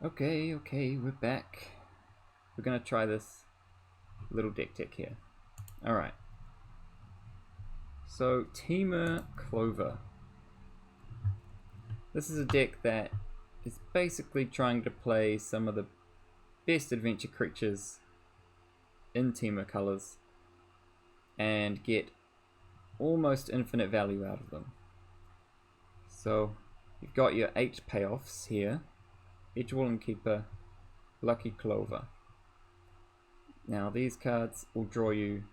Okay, we're back. We're gonna try this little deck here. Alright. So, Temur Clover. This is a deck that is basically trying to play some of the best adventure creatures in Temur colors and get almost infinite value out of them. So, you've got your 8 payoffs here. Edgewall Keeper, Lucky Clover. Now these cards will draw you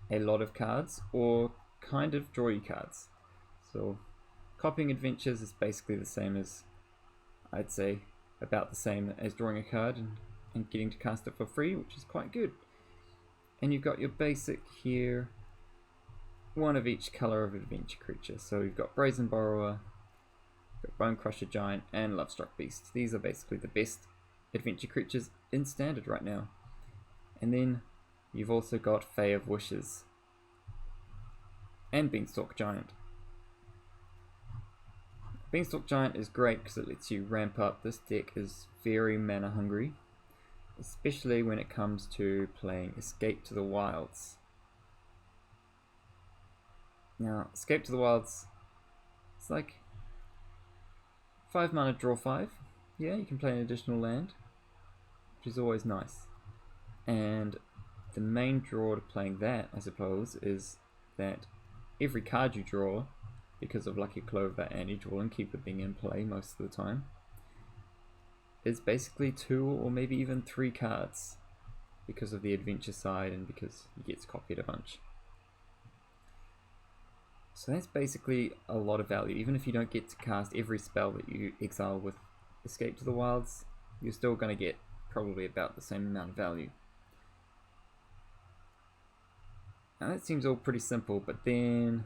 a lot of cards or kind of draw you cards. So copying adventures is basically the same as, I'd say, about the same as drawing a card and getting to cast it for free, which is quite good. And you've got your basic here, one of each color of adventure creature. So you've got Brazen Borrower, Bone Crusher Giant, and Lovestruck Beast. These are basically the best adventure creatures in Standard right now. And then you've also got Fae of Wishes and Beanstalk Giant. Beanstalk Giant is great because it lets you ramp up. This deck is very mana hungry, especially when it comes to playing Escape to the Wilds. Now, Escape to the Wilds, it's like 5 mana, draw 5. Yeah, you can play an additional land, which is always nice. And the main draw to playing that, I suppose, is that every card you draw, because of Lucky Clover and Edgewall Keeper being in play most of the time, is basically 2 or maybe even 3 cards because of the adventure side and because he gets copied a bunch. So that's basically a lot of value. Even if you don't get to cast every spell that you exile with Escape to the Wilds, you're still going to get probably about the same amount of value. Now that seems all pretty simple, but then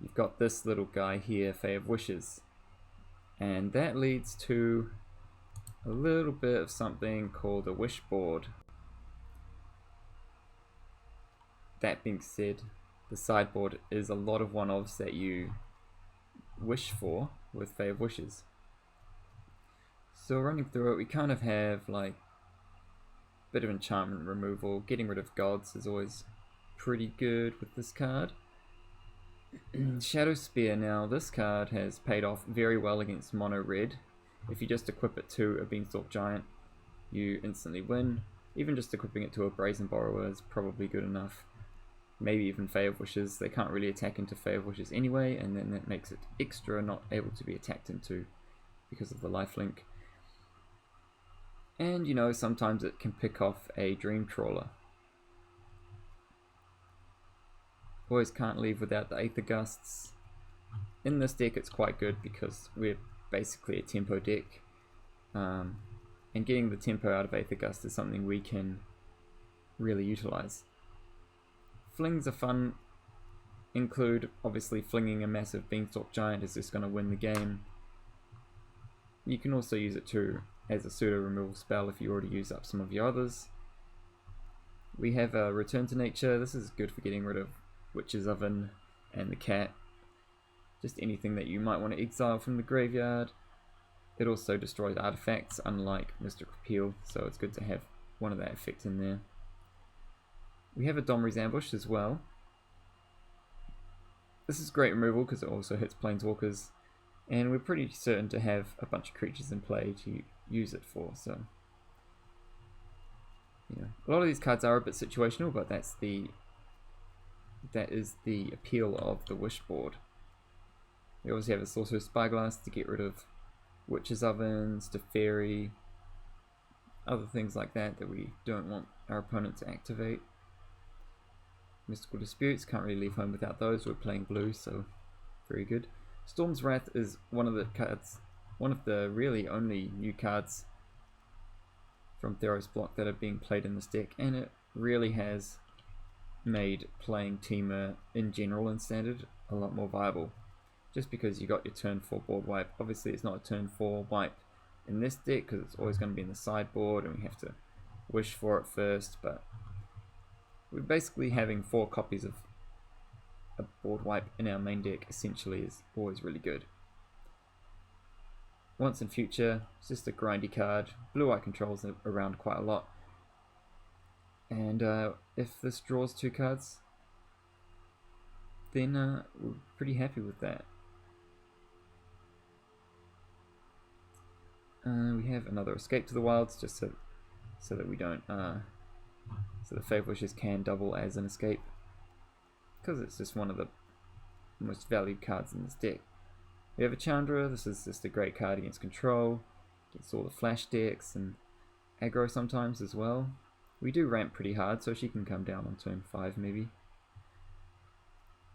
you've got this little guy here, Fae of Wishes, and that leads to a little bit of something called a wish board. That being said, the sideboard is a lot of one-offs that you wish for with Fae of Wishes. So running through it, we kind of have like a bit of enchantment removal. Getting rid of gods is always pretty good with this card. Shadow Spear. Now this card has paid off very well against mono red. If you just equip it to a Beanstalk Giant, you instantly win. Even just equipping it to a Brazen Borrower is probably good enough. Maybe even Fae of Wishes. They can't really attack into Fae of Wishes anyway, and then that makes it extra not able to be attacked into because of the lifelink. And you know, sometimes it can pick off a Dream Trawler. Always can't leave without the Aether Gusts. In this deck it's quite good because we're basically a tempo deck, and getting the tempo out of Aether Gust is something we can really utilize. Flings are fun. Include obviously flinging a massive Beanstalk Giant is just going to win the game. You can also use it too as a pseudo removal spell if you already use up some of your others. We have a Return to Nature. This is good for getting rid of Witch's Oven and the cat. Just anything that you might want to exile from the graveyard. It also destroys artifacts, unlike Mystic Repeal, so it's good to have one of that effect in there. We have a Domri's Ambush as well. This is great removal because it also hits Planeswalkers, and we're pretty certain to have a bunch of creatures in play to use it for, so you know, a lot of these cards are a bit situational, but that is the appeal of the wish board. We obviously have a Sorcerer's Spyglass to get rid of Witch's Ovens, Teferi, other things like that that we don't want our opponent to activate. Mystical Disputes, can't really leave home without those. We're playing blue, so very good. Storm's Wrath is one of the really only new cards from Theros block that are being played in this deck, and it really has made playing Temur in general in Standard a lot more viable. Just because you got your turn 4 board wipe. Obviously it's not a turn 4 wipe in this deck because it's always going to be in the sideboard and we have to wish for it first, but we're basically having 4 copies of a board wipe in our main deck essentially is always really good. Once in Future, it's just a grindy card. Blue-white controls around quite a lot. And if this draws 2 cards, then we're pretty happy with that. We have another Escape to the Wilds, just so that we don't, so the Fave Wishes can double as an escape, because it's just one of the most valued cards in this deck. We have a Chandra. This is just a great card against control, against all the flash decks and aggro sometimes as well. We do ramp pretty hard, so she can come down on turn 5 maybe.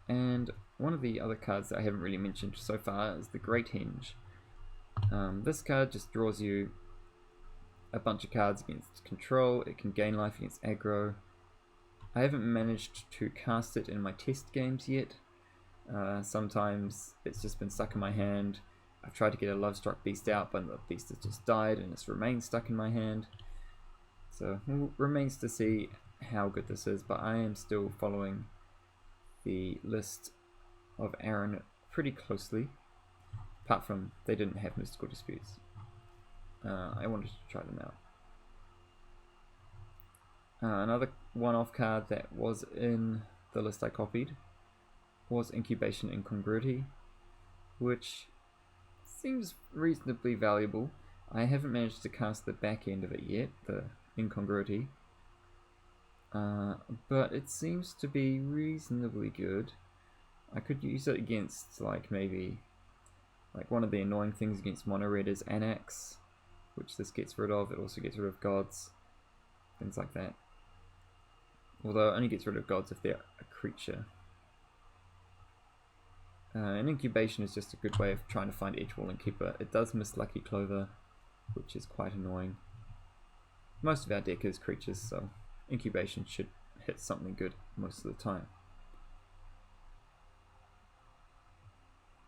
And one of the other cards that I haven't really mentioned so far is the Great Henge. This card just draws you a bunch of cards against control. It can gain life against aggro. I haven't managed to cast it in my test games yet. Sometimes it's just been stuck in my hand. I've tried to get a Lovestruck Beast out, but the beast has just died and it's remained stuck in my hand. So it remains to see how good this is, but I am still following the list of Aaron pretty closely. Apart from they didn't have Mystical Disputes. I wanted to try them out. Another one-off card that was in the list I copied was Incubation Incongruity, which seems reasonably valuable. I haven't managed to cast the back end of it yet, the Incongruity, but it seems to be reasonably good. I could use it against maybe one of the annoying things against mono red is Anax, which this gets rid of. It also gets rid of gods, things like that. Although it only gets rid of gods if they're a creature. An Incubation is just a good way of trying to find Edgewall and Keeper. It does miss Lucky Clover, which is quite annoying. Most of our deck is creatures, so Incubation should hit something good most of the time.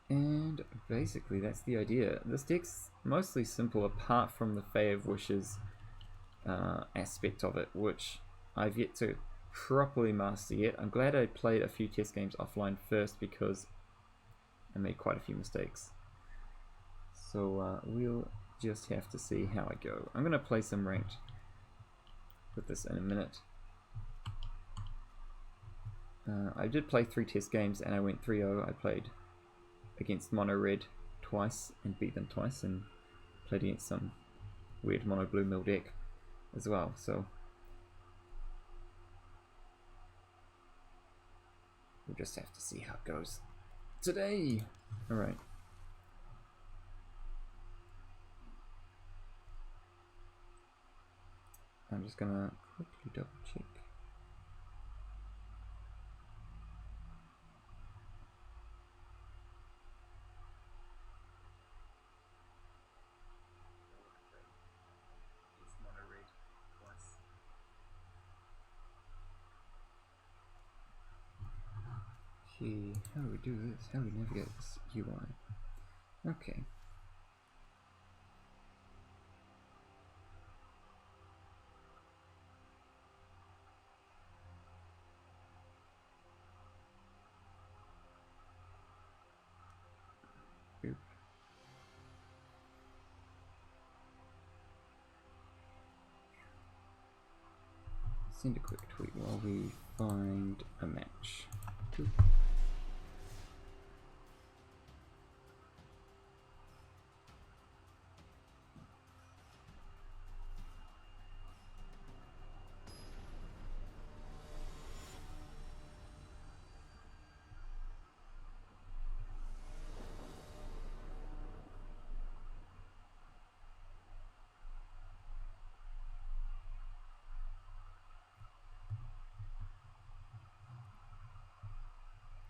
And basically that's the idea. This deck's mostly simple apart from the Fae of Wishes aspect of it, which I've yet to properly master yet. I'm glad I played a few test games offline first because I made quite a few mistakes. So we'll just have to see how I go. I'm going to play some ranked with this in a minute. I did play 3 test games and I went 3-0. I played against mono red twice and beat them twice, and played against some weird mono blue mill deck as well, so we'll just have to see how it goes today. Alright. I'm just gonna quickly double check. Okay, how do we do this? How do we navigate this UI? Okay. Oop. Send a quick tweet while we find a match. Oop.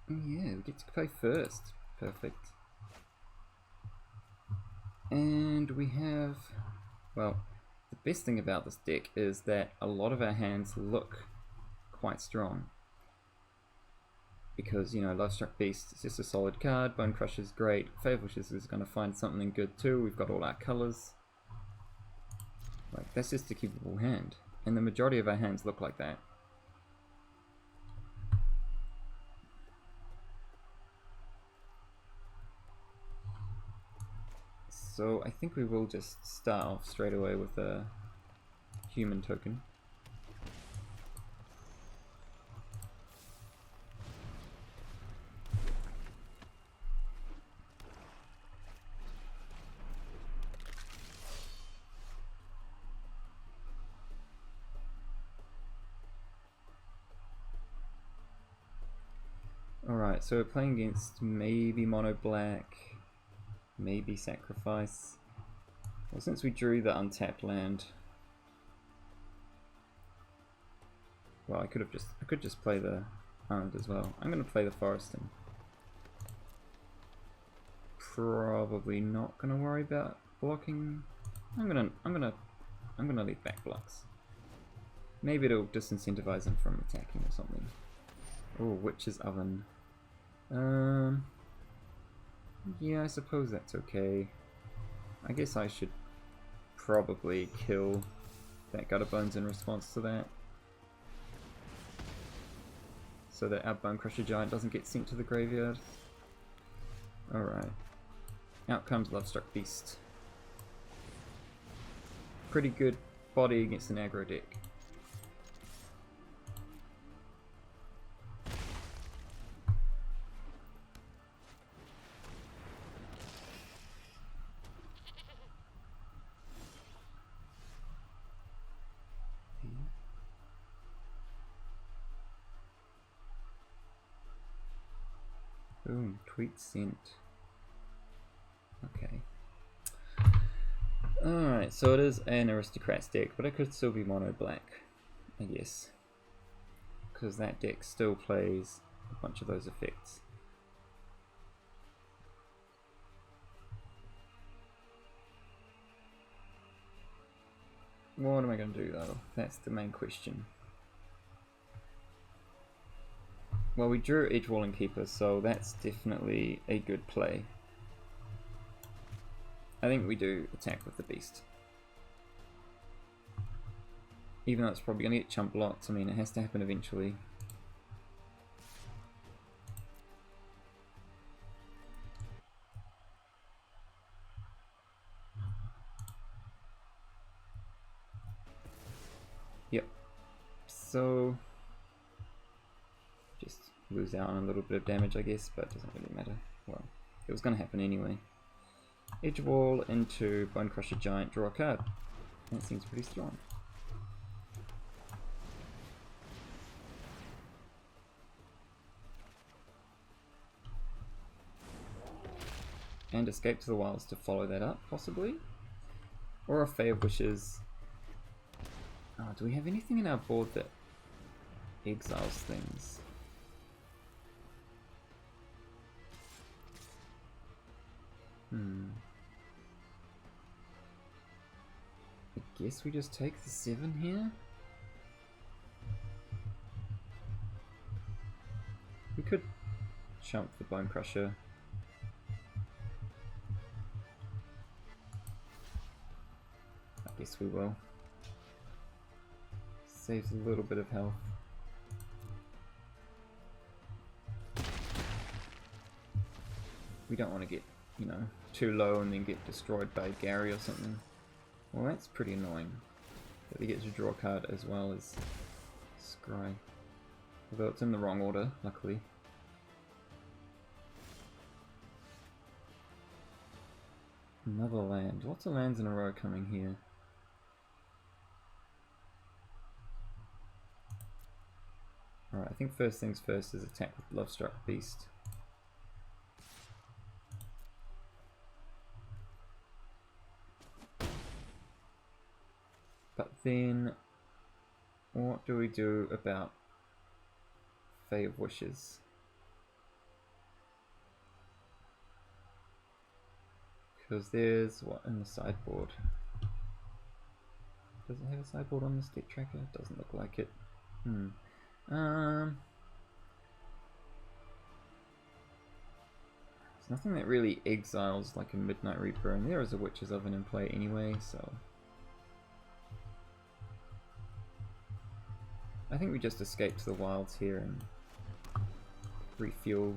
Yeah, we get to play first. Perfect. And we have, well, the best thing about this deck is that a lot of our hands look quite strong. Because, you know, Lovestruck Beast is just a solid card, Bone Crusher is great, Fave Wishes is going to find something good too, we've got all our colours. Like, that's just a keepable hand. And the majority of our hands look like that. So I think we will just start off straight away with a human token. Alright, so we're playing against maybe mono black, maybe sacrifice. Well, since we drew the untapped land, well, I could just play the island as well. I'm gonna play the forest and probably not gonna worry about blocking. I'm gonna leave back blocks. Maybe it'll disincentivize him from attacking or something. Oh, Witch's Oven. Yeah, I suppose that's okay. I guess I should probably kill that Gutter Bones in response to that, so that our Bone Crusher Giant doesn't get sent to the graveyard. Alright. Out comes Lovestruck Beast. Pretty good body against an aggro deck. Boom, tweet sent. Okay. Alright, so it is an Aristocrats deck, but it could still be mono black, I guess. Because that deck still plays a bunch of those effects. What am I going to do though? That's the main question. Well, we drew Edgewalling Keeper, so that's definitely a good play. I think we do attack with the beast. Even though it's probably going to get chump blocked, I mean, it has to happen eventually. Yep. So just lose out on a little bit of damage, I guess, but it doesn't really matter. Well, it was going to happen anyway. Edge Wall into Bone Crusher Giant, draw a card. That seems pretty strong. And Escape to the Wilds to follow that up, possibly. Or a Fae of Wishes. Oh, do we have anything in our board that exiles things? I guess we just take the 7 here? We could chump the Bone Crusher. I guess we will. Saves a little bit of health. We don't want to get, you know, too low and then get destroyed by Gary or something. Well, that's pretty annoying that he gets to draw a card as well as Scry. Although it's in the wrong order, luckily. Another land. Lots of lands in a row coming here. Alright, I think first things first is attack with Lovestruck Beast. But then, what do we do about Fae of Wishes? Because there's what in the sideboard? Does it have a sideboard on this deck tracker? It doesn't look like it. There's nothing that really exiles like a Midnight Reaper, and there is a Witch's Oven in play anyway, so I think we just escape to the wilds here and refuel.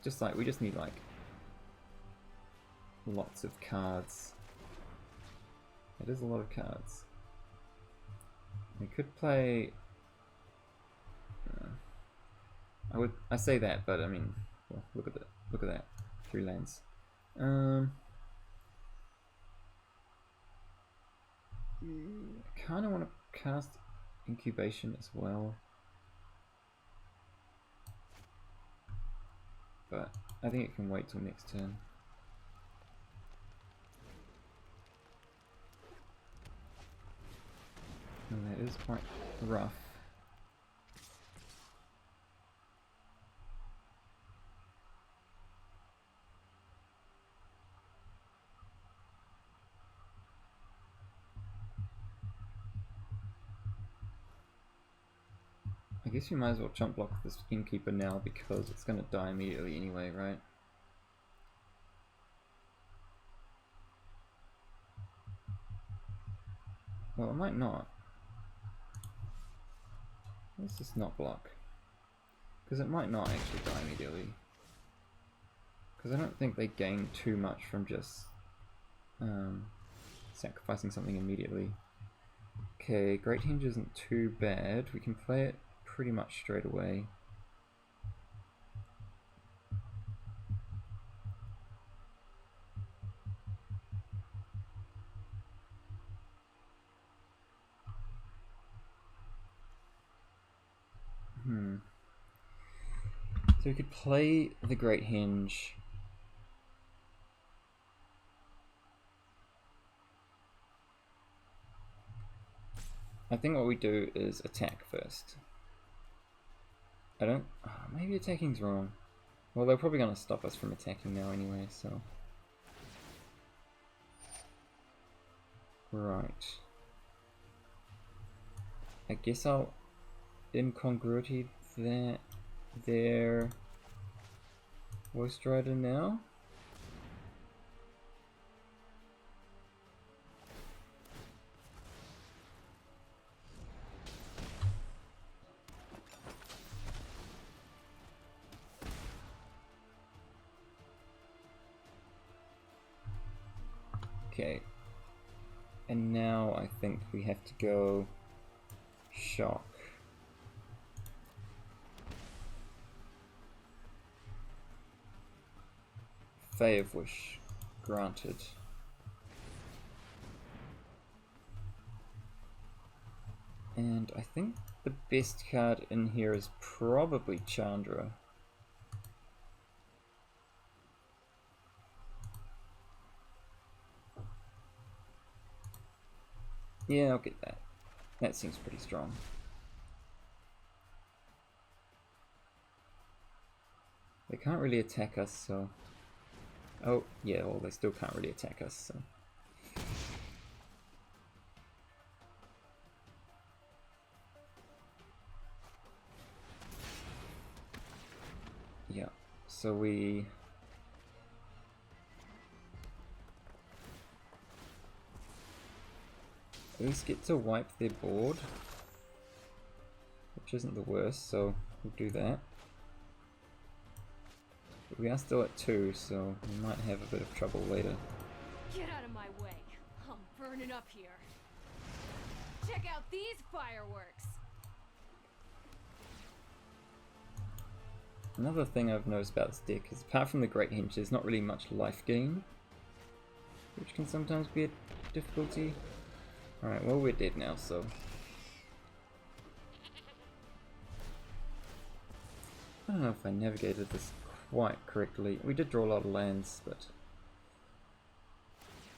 Just like we just need like lots of cards. It is a lot of cards. We could play... I say that, but I mean, well, look at that, 3 lands. I kind of want to cast Incubation as well, but I think it can wait till next turn. And that is quite rough. I guess we might as well chump block this Innkeeper now because it's going to die immediately anyway, right? Well, it might not. Let's just not block. Because it might not actually die immediately. Because I don't think they gain too much from just sacrificing something immediately. Okay, Great Henge isn't too bad. We can play it pretty much straight away. So we could play the Great Henge. I think what we do is attack first. I don't... Oh, maybe attacking's wrong. Well, they're probably going to stop us from attacking now anyway, so... Right. I guess I'll incongruity that their Ghost Rider now. Okay, and now I think we have to go shock. Fey of Wish granted. And I think the best card in here is probably Chandra. Yeah, I'll get that. That seems pretty strong. They can't really attack us, so... Oh, yeah, well, they still can't really attack us, so... Yeah, so we... at least get to wipe their board, which isn't the worst, so we'll do that. But we are still at 2, so we might have a bit of trouble later. Get out of my way! I'm burning up here. Check out these fireworks! Another thing I've noticed about this deck is apart from the Great Henge, there's not really much life gain, which can sometimes be a difficulty. Alright, well we're dead now, so... I don't know if I navigated this quite correctly. We did draw a lot of lands, but...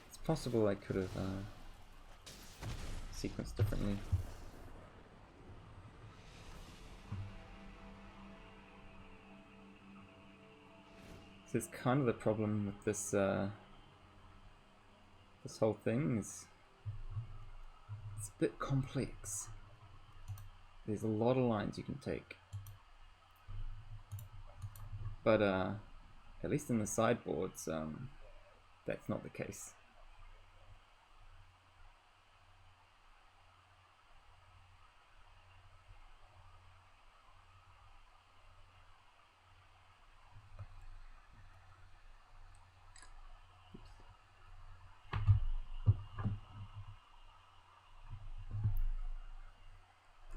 it's possible I could have sequenced differently. So it's kind of the problem with this this whole thing is it's a bit complex. There's a lot of lines you can take, but at least in the sideboards, that's not the case.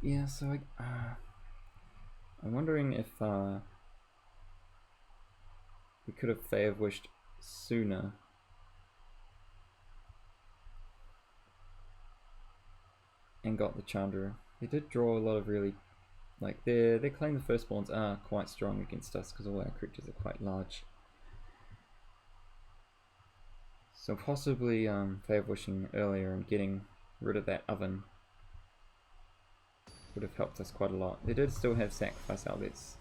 Yeah, so I'm wondering if we could have Fae of Wished sooner. And got the Chandra. They did draw a lot of really, like, their claim the firstborns are quite strong against us because all our creatures are quite large. So possibly Fae of Wishing earlier and getting rid of that oven would have helped us quite a lot. They did still have sacrifice outlets,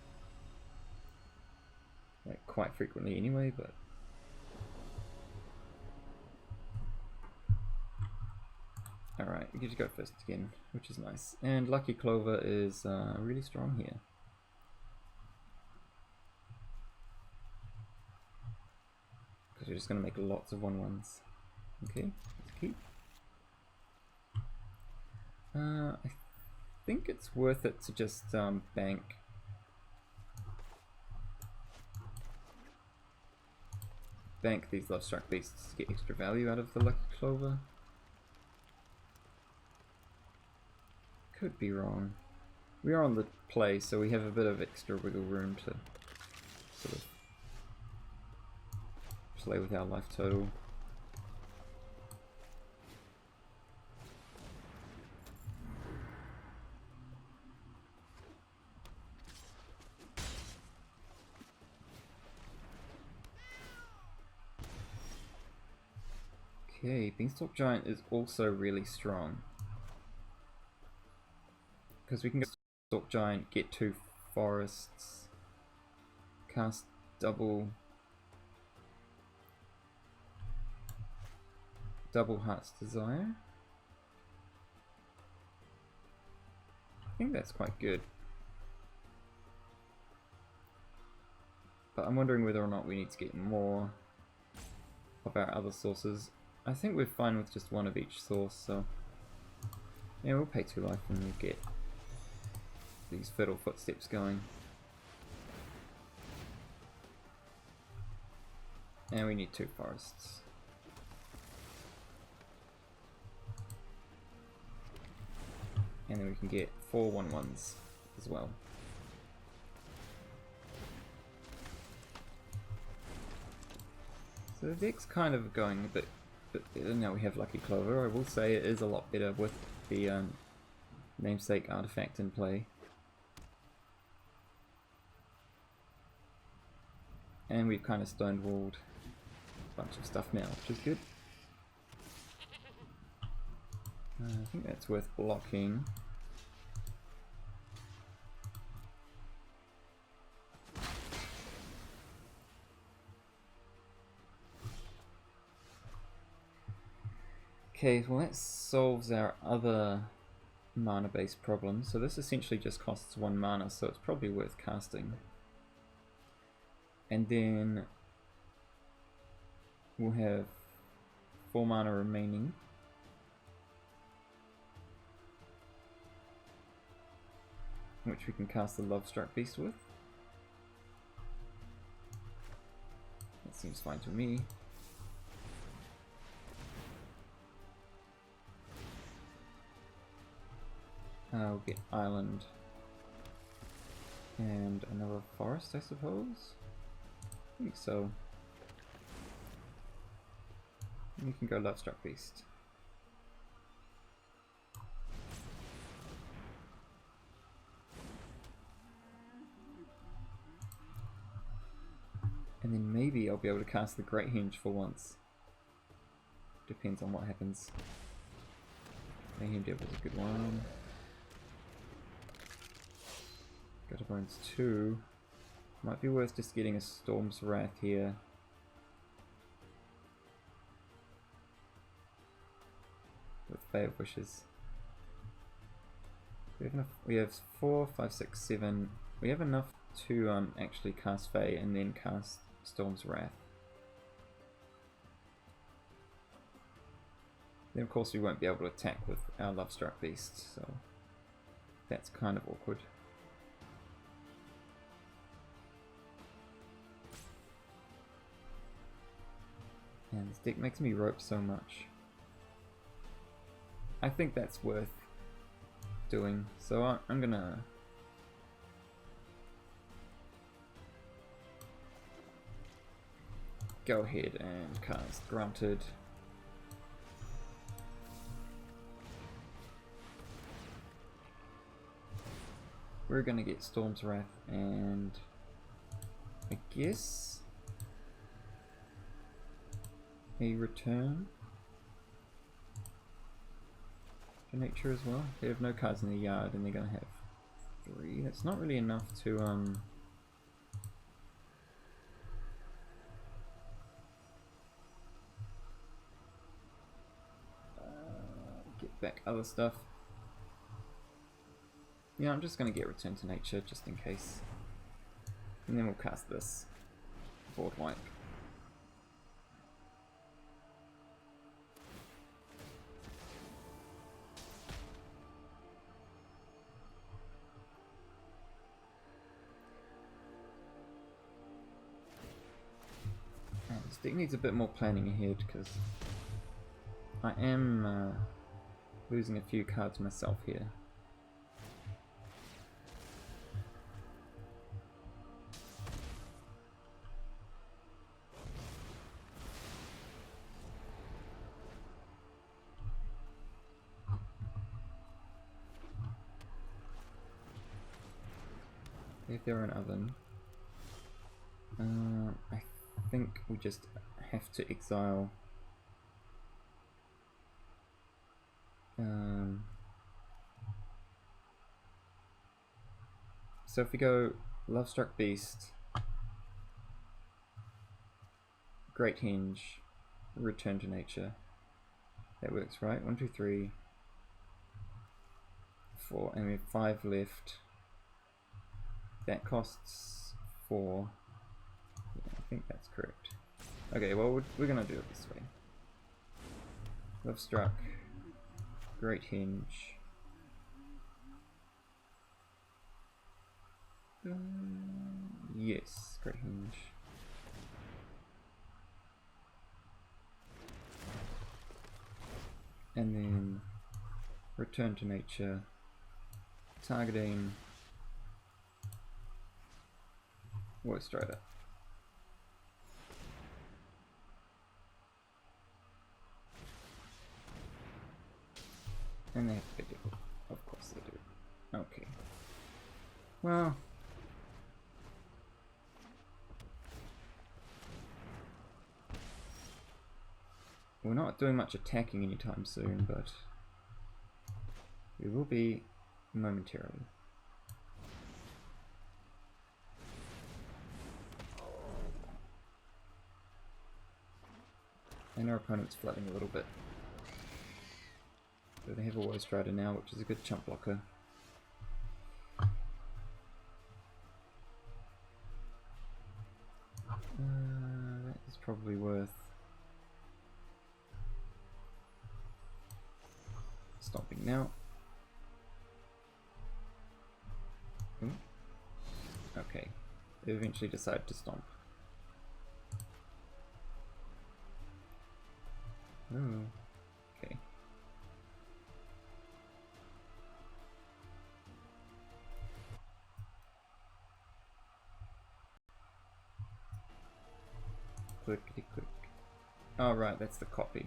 like, quite frequently anyway, but alright, we get to go first again, which is nice. And Lucky Clover is really strong here. Because we're just going to make lots of 1/1s. Okay, let's keep. I think it's worth it to just bank. Bank these Lovestruck Beasts to get extra value out of the Lucky Clover. Could be wrong. We are on the play, so we have a bit of extra wiggle room to sort of play with our life total. Okay, Beanstalk Giant is also really strong. Because we can go Beanstalk Giant, get 2 forests, cast double Heart's Desire. I think that's quite good. But I'm wondering whether or not we need to get more of our other sources. I think we're fine with just one of each source, so yeah, we'll pay 2 life and we'll get these Fertile Footsteps going. And we need 2 forests. And then we can get 4 1/1s as well. So the deck's kind of going a bit better now we have Lucky Clover. I will say it is a lot better with the namesake artifact in play. And we've kind of stonewalled a bunch of stuff now, which is good. I think that's worth blocking. Okay, well that solves our other mana based problem. So this essentially just costs 1 mana, so it's probably worth casting. And then we'll have 4 mana remaining. Which we can cast the Lovestruck Beast with. That seems fine to me. We'll get Island and another forest, I suppose. I think so. And we can go Lovestruck Beast. And then maybe I'll be able to cast the Great Henge for once. Depends on what happens. Great Henge was a good one. Gutterbones 2. Might be worth just getting a Storm's Wrath here. With Fae of Wishes. We have 4, 5, 6, 7. We have enough to actually cast Fae and then cast Storm's Wrath. Then of course we won't be able to attack with our Lovestruck Beast, so that's kind of awkward. And this deck makes me rope so much. I think that's worth doing. So I'm gonna go ahead and cast Granted. We're gonna get Storm's Wrath and I guess a return to nature as well. They have no cards in the yard and they're gonna have 3. That's not really enough to get back other stuff. Yeah, I'm just gonna get Return to Nature just in case. And then we'll cast this. Board wipe. This deck needs a bit more planning ahead because I am losing a few cards myself here. If they're an oven, I think we just have to exile so if we go Lovestruck Beast, Great Hinge, Return to Nature, that works, right? 1, 2, 3, 4, and we have 5 left. That costs 4. Yeah, I think that's correct. Okay, well we're gonna do it this way. Lovestruck, Great Hinge. Yes, Great Hinge. And then Return to Nature, targeting War Strider. And they have to be difficult. Of course they do. Okay. Well. We're not doing much attacking anytime soon, but we will be momentarily. And our opponent's flooding a little bit. So they have a War Strider now, which is a good chump blocker. That is probably worth stomping now. Ooh. Okay, they eventually decide to stomp. Oh, okay. Clickety click. Oh right, that's the copy.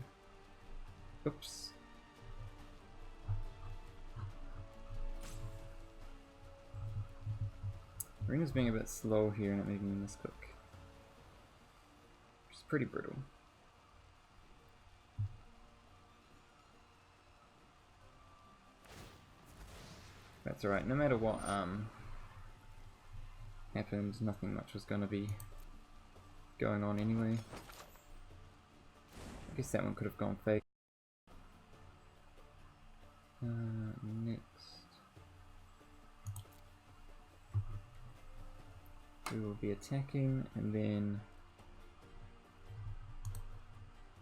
Oops. Arena's being a bit slow here and not making me misclick. Which is pretty brutal. That's alright, no matter what happened, nothing much was gonna be going on anyway. I guess that one could have gone fake. Next. We will be attacking and then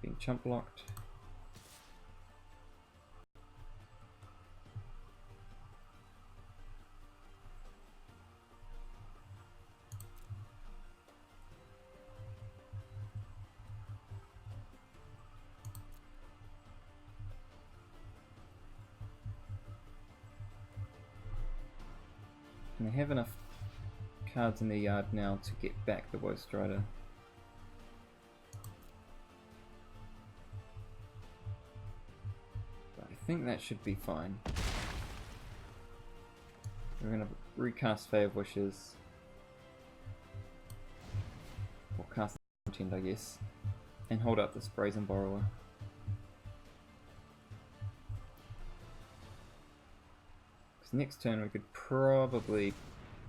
being chump blocked. And they have enough cards in their yard now to get back the Woe Strider. But I think that should be fine. We're going to recast Fey of Wishes. Or cast Contend, I guess. And hold up this Brazen Borrower. Because next turn we could probably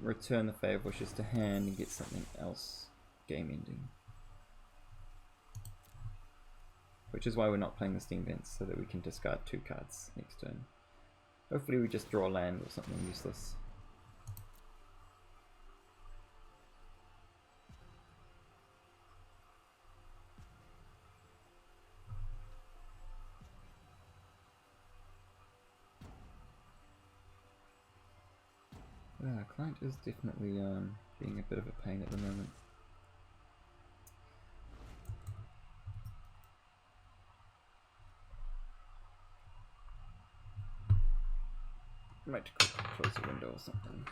return the Fey of Wishes to hand and get something else game ending. Which is why we're not playing the Steam Vents, so that we can discard 2 cards next turn. Hopefully we just draw land or something useless. Client is definitely being a bit of a pain at the moment. Might close the window or something.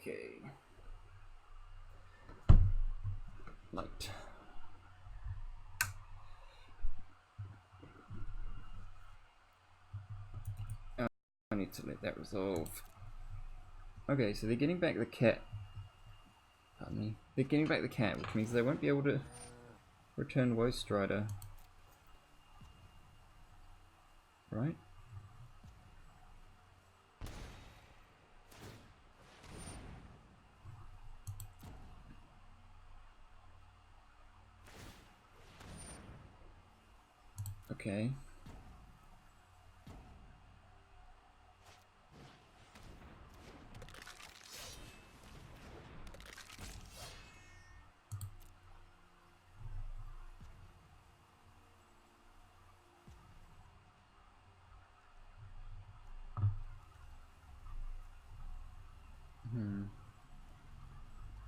Okay. Light. I need to let that resolve. Okay, so they're getting back the cat. Pardon me. They're getting back the cat, which means they won't be able to return Woe Strider. Right? Okay.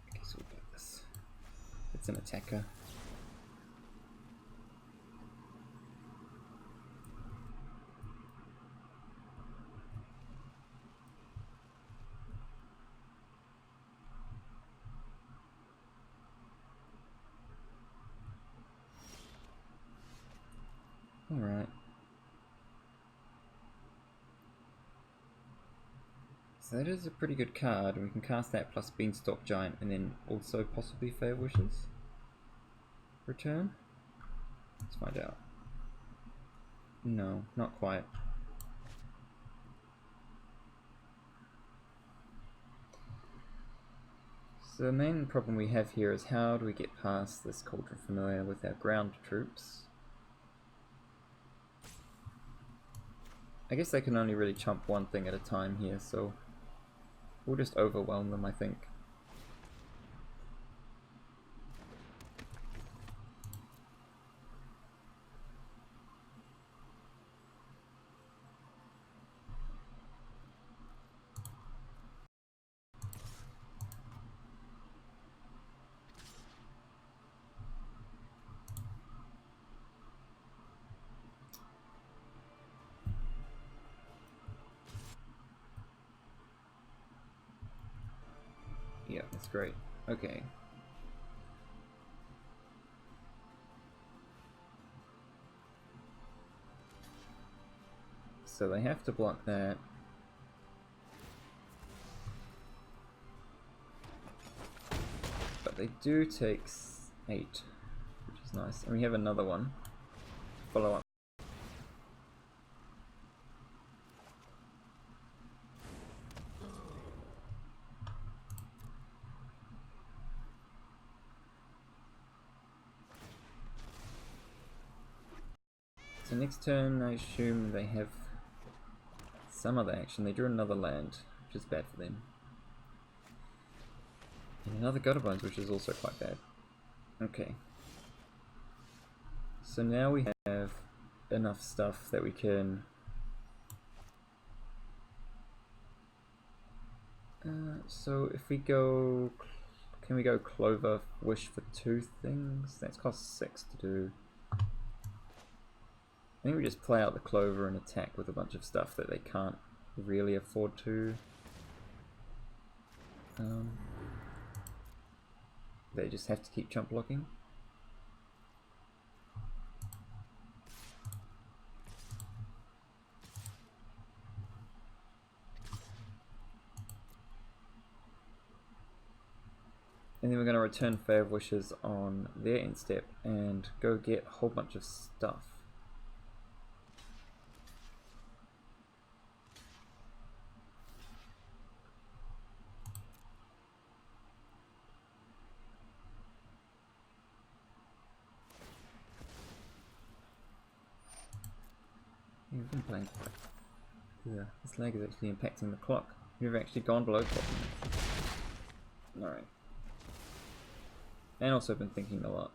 I guess we'll do this. It's an attacker. Alright. So that is a pretty good card, and we can cast that plus Beanstalk Giant and then also possibly Fey of Wishes. Return? Let's find out. No, not quite. So the main problem we have here is how do we get past this Cauldron Familiar with our ground troops? I guess they can only really chump one thing at a time here, so we'll just overwhelm them, I think. Yeah, that's great. Okay. So they have to block that. But they do take 8, which is nice. And we have another one. Follow up. So next turn, I assume they have some other action. They drew another land, which is bad for them. And another Gutter Bones, which is also quite bad. Okay. So now we have enough stuff that we can So if we go, can we go Clover Wish for 2 things? That's cost 6 to do. I think we just play out the Clover and attack with a bunch of stuff that they can't really afford to. They just have to keep jump blocking. And then we're going to return Fair of Wishes on their end step and go get a whole bunch of stuff. Yeah, we've been playing. Yeah, this lag is actually impacting the clock. We've actually gone below 12 minutes. Alright. And also been thinking a lot.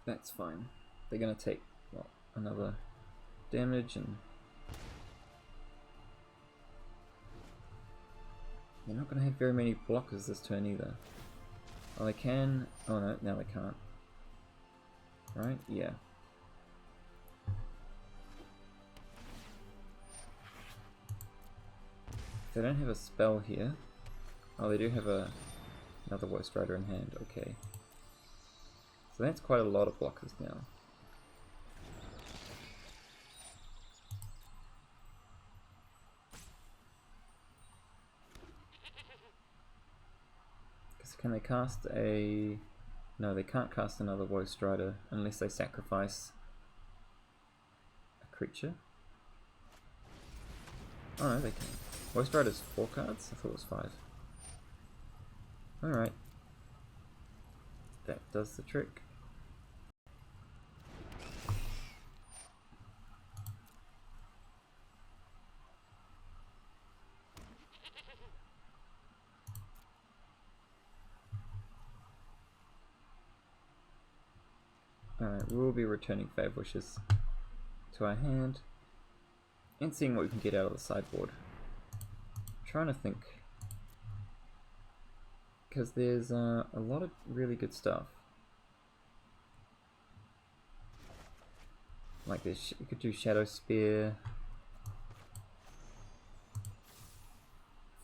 That's fine. They're gonna take, what, another damage, and they're not gonna have very many blockers this turn either. Oh, they can. Oh no, now they can't. Right? Yeah. They don't have a spell here. Oh, they do have another Voice Rider in hand. Okay. So that's quite a lot of blockers now. Can they cast a... No, they can't cast another Voice Rider unless they sacrifice a creature. Oh no, they can. Voice Rider's 4 cards? I thought it was 5. Alright. That does the trick. Alright, we'll be returning Fave Wishes to our hand and seeing what we can get out of the sideboard. I'm trying to think, because there's a lot of really good stuff. Like this, we could do Shadow Spear,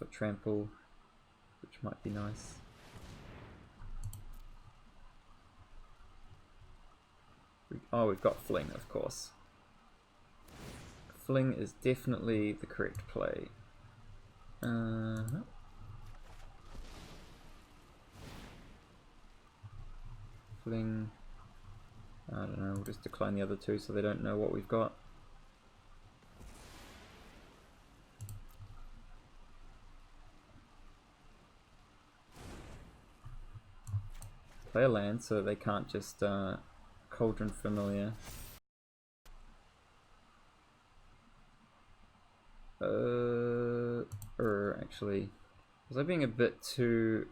Foot Trample, which might be nice. Oh, we've got Fling, of course. Fling is definitely the correct play. Fling. I don't know, we'll just decline the other 2 so they don't know what we've got. Play a land so they can't just Cauldron Familiar. Actually, was I being a bit too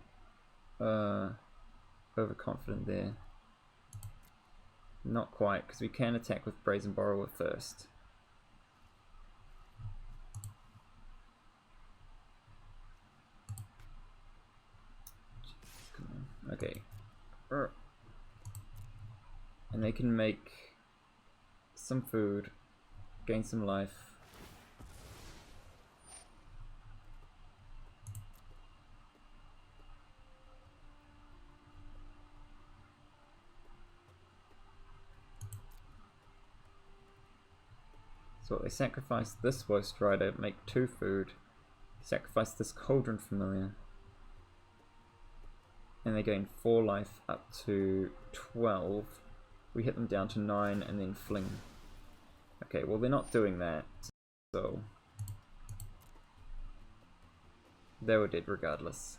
overconfident there? Not quite, because we can attack with Brazen Borrower first. Okay. And they can make some food, gain some life. So they sacrifice this Voice Rider, make 2 food, sacrifice this Cauldron Familiar, and they gain 4 life up to 12. We hit them down to 9 and then Fling. Okay, well they're not doing that, so they were dead regardless.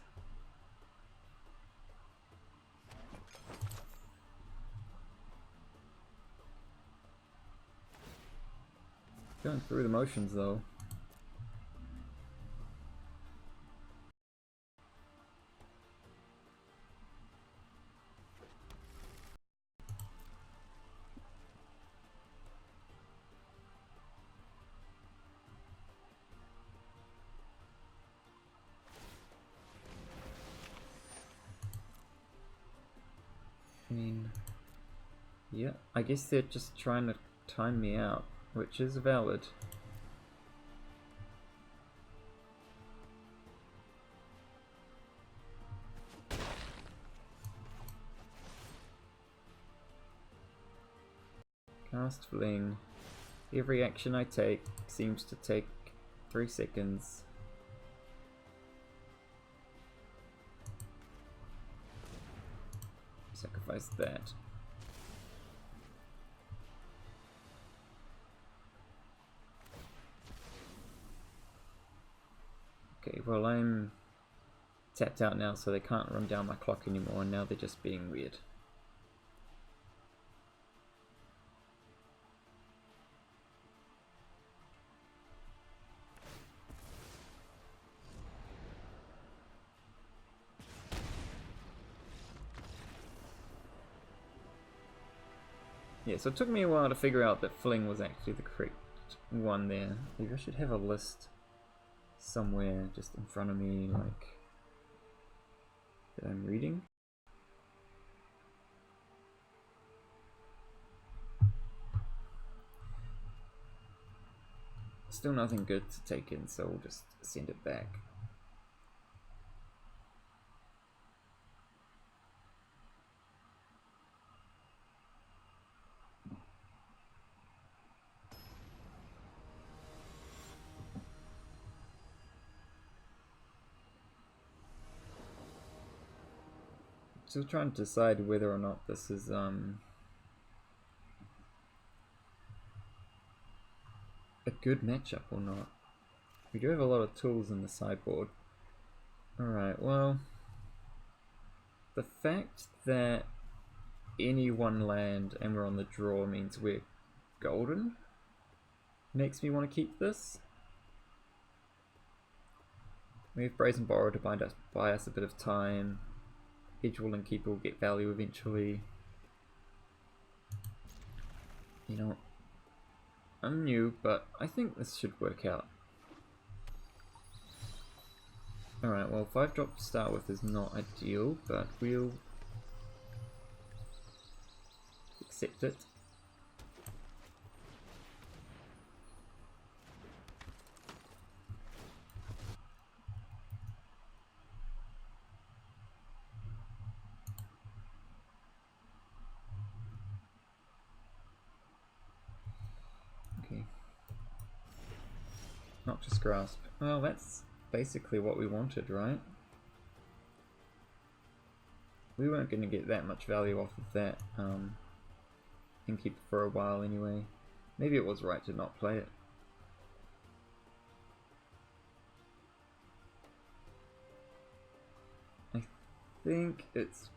Going through the motions though. Yeah, I guess they're just trying to time me out, which is valid. Cast Fling. Every action I take seems to take 3 seconds. Sacrifice that. Okay, well I'm tapped out now, so they can't run down my clock anymore, and now they're just being weird. Yeah, so it took me a while to figure out that Fling was actually the correct one there. Maybe I should have a list somewhere just in front of me, like, that I'm reading. Still nothing good to take in, so we'll just send it back. Still trying to decide whether or not this is a good matchup or not. We do have a lot of tools in the sideboard. Alright, well, the fact that any one land and we're on the draw means we're golden makes me want to keep this. We have Brazen Borrow to buy us a bit of time. Edgewall and Keeper will get value eventually. You know, I'm new, but I think this should work out. Alright, well 5-drop to start with is not ideal, but we'll accept it. Okay. Noxious Grasp. Well, that's basically what we wanted, right? We weren't going to get that much value off of that Innkeeper for a while anyway. Maybe it was right to not play it. I think it's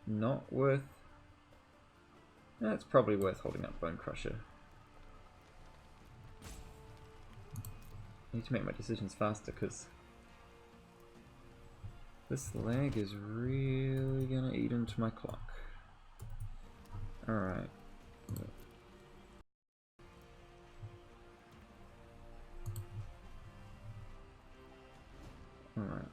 not worth... No, it's probably worth holding up Bone Crusher. I need to make my decisions faster because this lag is really gonna eat into my clock. Alright. Alright.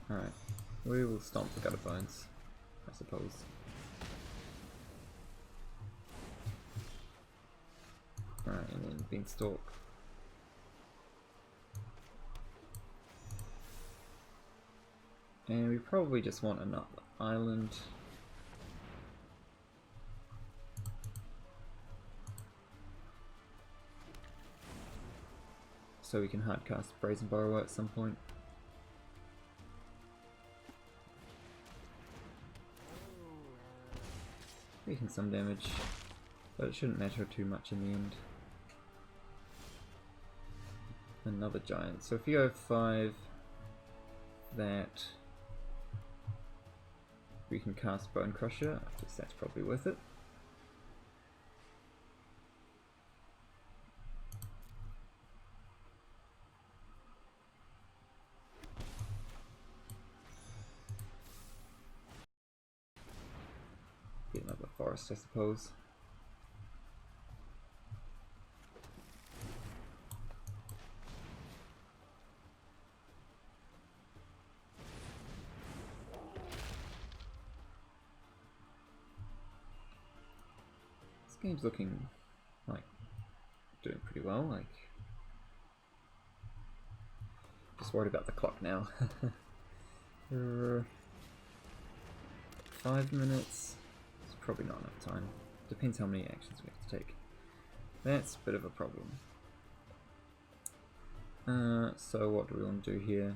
Alright. We will stomp the Gutter Bones, I suppose. Alright, and then Beanstalk. And we probably just want another island. So we can hardcast Brazen Borrower at some point. Taking some damage, but it shouldn't matter too much in the end. Another giant. So if you go 5, that we can cast Bone Crusher. I guess that's probably worth it. forest, I suppose. This game's looking like doing pretty well. Like, just worried about the clock now. 5 minutes. It's probably not enough time. Depends how many actions we have to take. That's a bit of a problem. So what do we want to do here?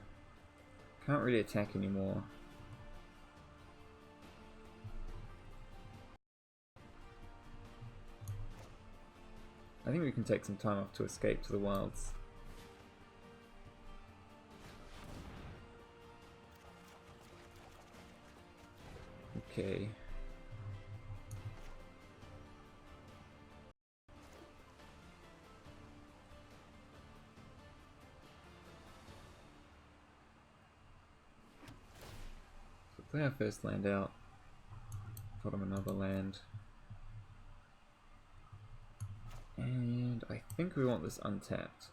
Can't really attack anymore. I think we can take some time off to escape to the wilds. Okay. So play our first land out. Bottom another land. And I think we want this untapped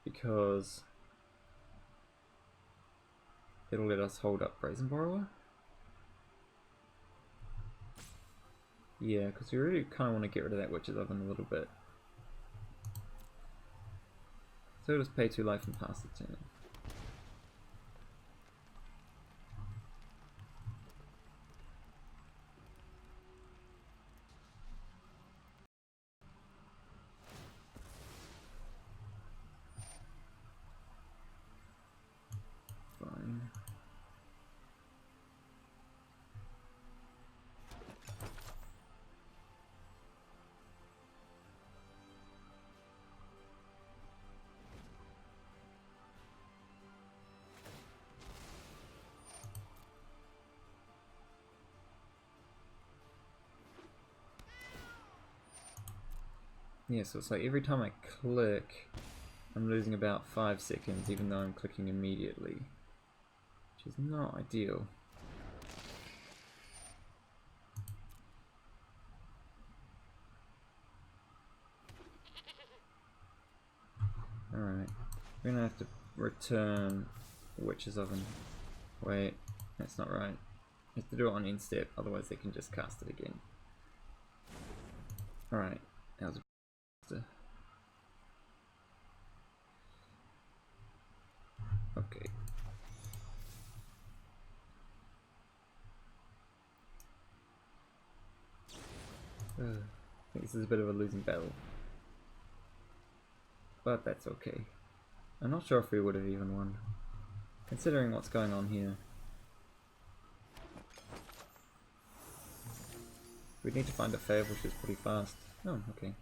because it'll let us hold up Brazen Borrower. Yeah, because we really kind of want to get rid of that Witch's Oven a little bit. So just pay 2 life and pass the turn. Fine. Yeah, so it's like every time I click, I'm losing about 5 seconds, even though I'm clicking immediately, which is not ideal. Alright, we're gonna have to return Witch's Oven. Wait, that's not right. We have to do it on end step, otherwise they can just cast it again. Alright, that was a okay. I think this is a bit of a losing battle. But that's okay. I'm not sure if we would have even won, considering what's going on here. We need to find a Fab, which is pretty fast. Oh, okay.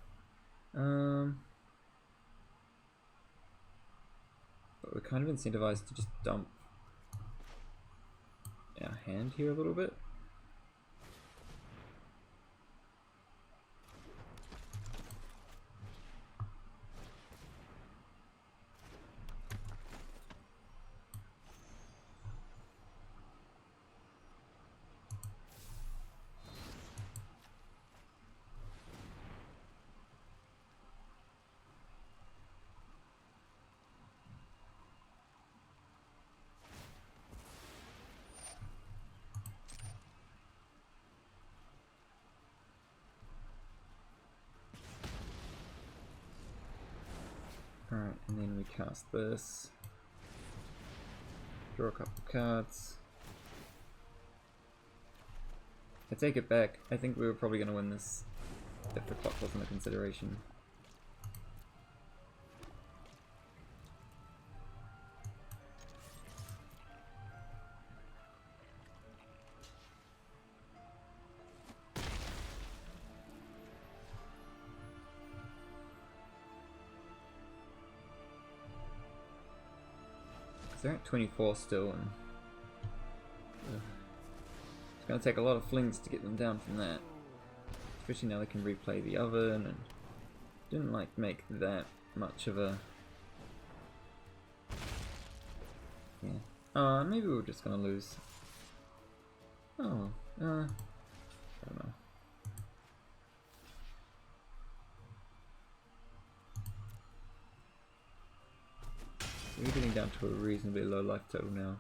But we're kind of incentivized to just dump our hand here a little bit. Alright, and then we cast this. Draw a couple cards. I take it back. I think we were probably going to win this if the clock wasn't a consideration. They're at 24 still, and it's going to take a lot of flings to get them down from that. Especially now they can replay the oven, and didn't like make that much of a... Yeah. Maybe we're just going to lose. Oh, I don't know. So we're getting down to a reasonably low life total now.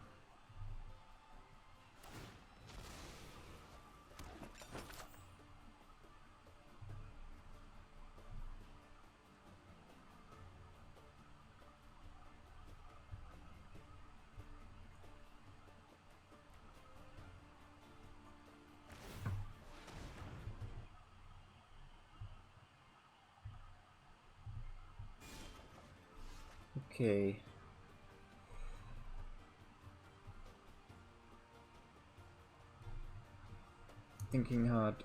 Okay. Thinking hard.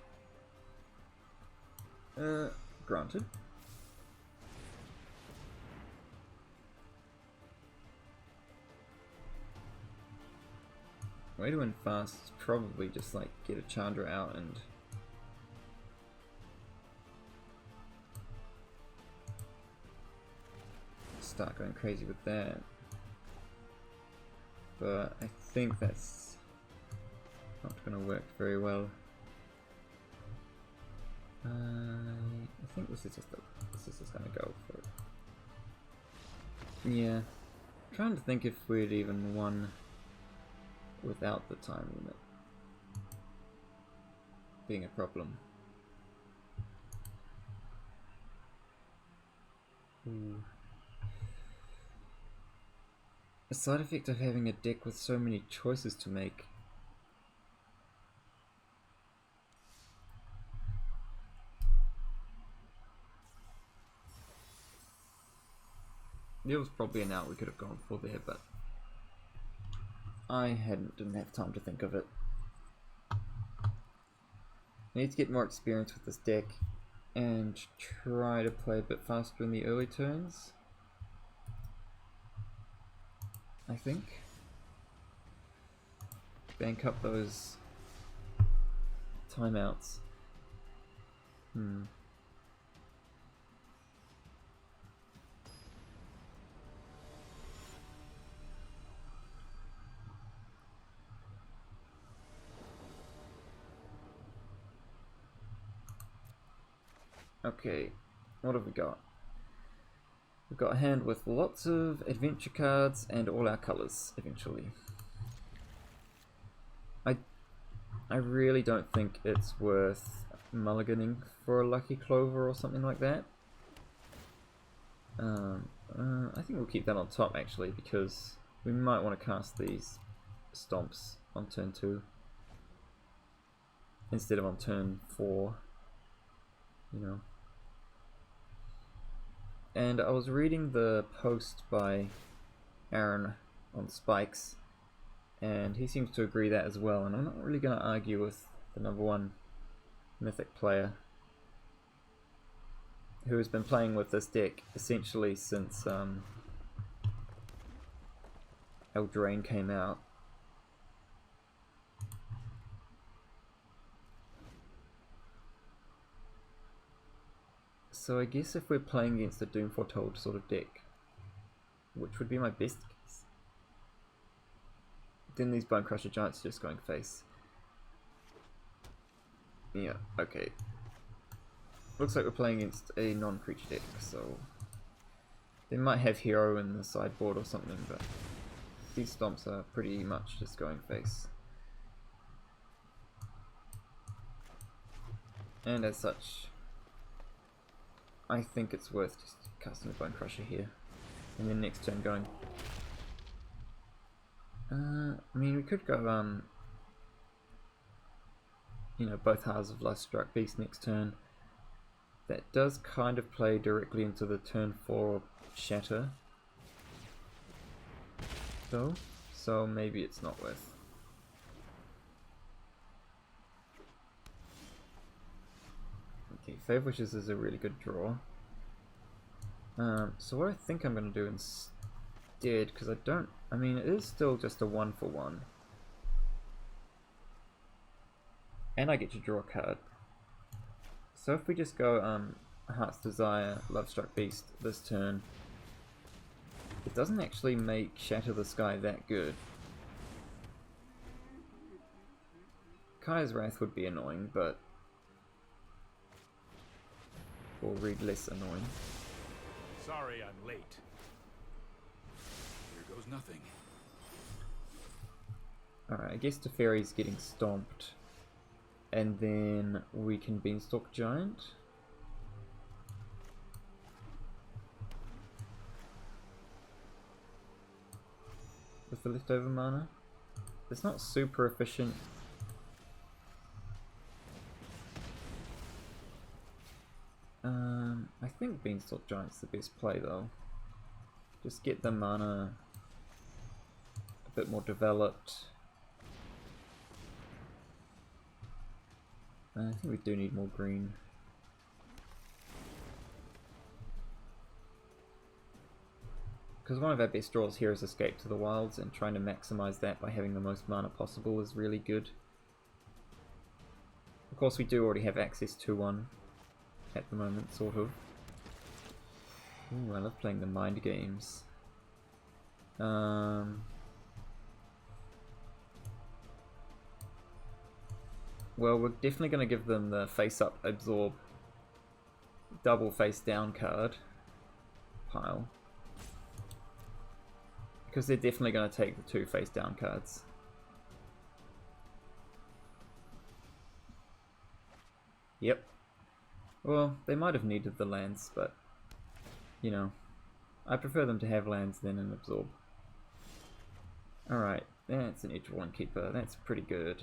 Granted. Way to win fast is probably just like get a Chandra out and start going crazy with that. But I think that's not going to work very well. I think this is just going to go for it. Yeah, I'm trying to think if we'd even won without the time limit being a problem. A side effect of having a deck with so many choices to make. There was probably an out we could have gone for there, but I didn't have time to think of it. I need to get more experience with this deck and try to play a bit faster in the early turns, I think. Bank up those timeouts. Okay, what have we got? We've got a hand with lots of adventure cards and all our colours, eventually. I really don't think it's worth mulliganing for a Lucky Clover or something like that. I think we'll keep that on top actually, because we might want to cast these stomps on turn 2 instead of on turn 4, you know. And I was reading the post by Aaron on Spikes, and he seems to agree that as well, and I'm not really going to argue with the #1 mythic player who has been playing with this deck essentially since Eldraine came out. So I guess if we're playing against a Doom Foretold sort of deck, which would be my best case, then these Bone Crusher Giants are just going face. Yeah, okay. Looks like we're playing against a non-creature deck, so they might have Hero in the sideboard or something, but these stomps are pretty much just going face. And as such, I think it's worth just casting a Bone Crusher here, and then next turn going. I mean, we could go, you know, both halves of Lifestruck Beast next turn. That does kind of play directly into the turn 4 Shatter, though, so maybe it's not worth. Okay, Fave Wishes is a really good draw. So what I think I'm going to do instead, because I mean it is still just a 1-for-1. And I get to draw a card. So if we just go Heart's Desire, Lovestruck Beast this turn, it doesn't actually make Shatter the Sky that good. Kaya's Wrath would be annoying, but or read less annoying. Sorry I'm late. goes nothing. Alright, I guess Teferi's getting stomped. And then we can Beanstalk Giant. With the leftover mana. It's not super efficient. I think Beanstalk Giant's the best play though. Just get the mana a bit more developed. I think we do need more green. Because one of our best draws here is Escape to the Wilds, and trying to maximize that by having the most mana possible is really good. Of course we do already have access to one at the moment, sort of. Ooh, I love playing the mind games. Well, we're definitely going to give them the face-up absorb double face-down card pile. Because they're definitely going to take the 2 face-down cards. Yep. Well, they might have needed the lands, but, you know, I prefer them to have lands than an absorb. Alright, that's an Edge-Worn Keeper. That's pretty good.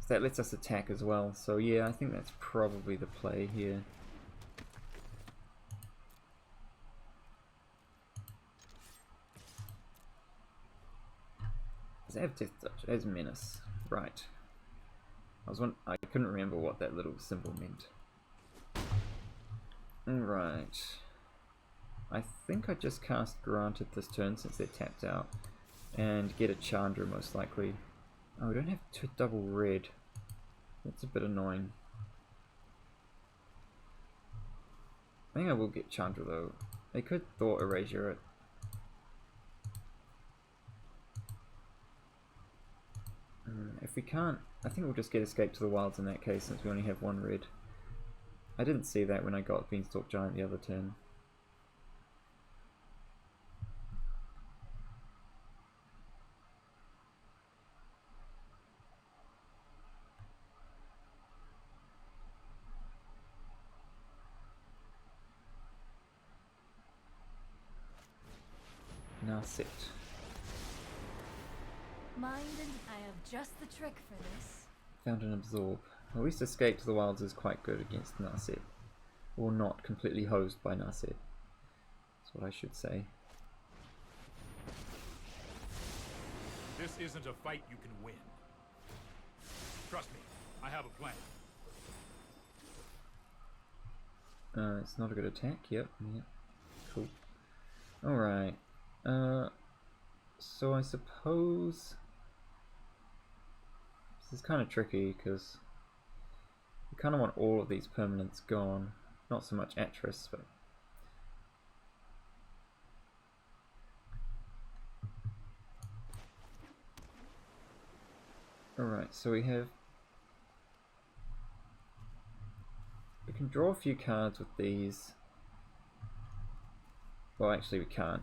So that lets us attack as well. So yeah, I think that's probably the play here. Does it have Death Touch? It has Menace. Right. I couldn't remember what that little symbol meant. Alright. I think I just cast Granted this turn since they're tapped out. And get a Chandra most likely. Oh, we don't have double red. That's a bit annoying. I think I will get Chandra though. They could Thought Erasure it. If we can't, I think we'll just get Escape to the Wilds in that case since we only have 1 red. I didn't see that when I got Beanstalk Giant the other turn. Now sit. Mind and I have just the trick for this. Found an Absorb. At least Escape to the Wilds is quite good against Narset. Or not completely hosed by Narset. That's what I should say. This isn't a fight you can win. Trust me, I have a plan. It's not a good attack. Yep. Cool. Alright. So I suppose this is kind of tricky because we kind of want all of these permanents gone. Not so much Atris, but alright, so we can draw a few cards with these. Well, actually we can't.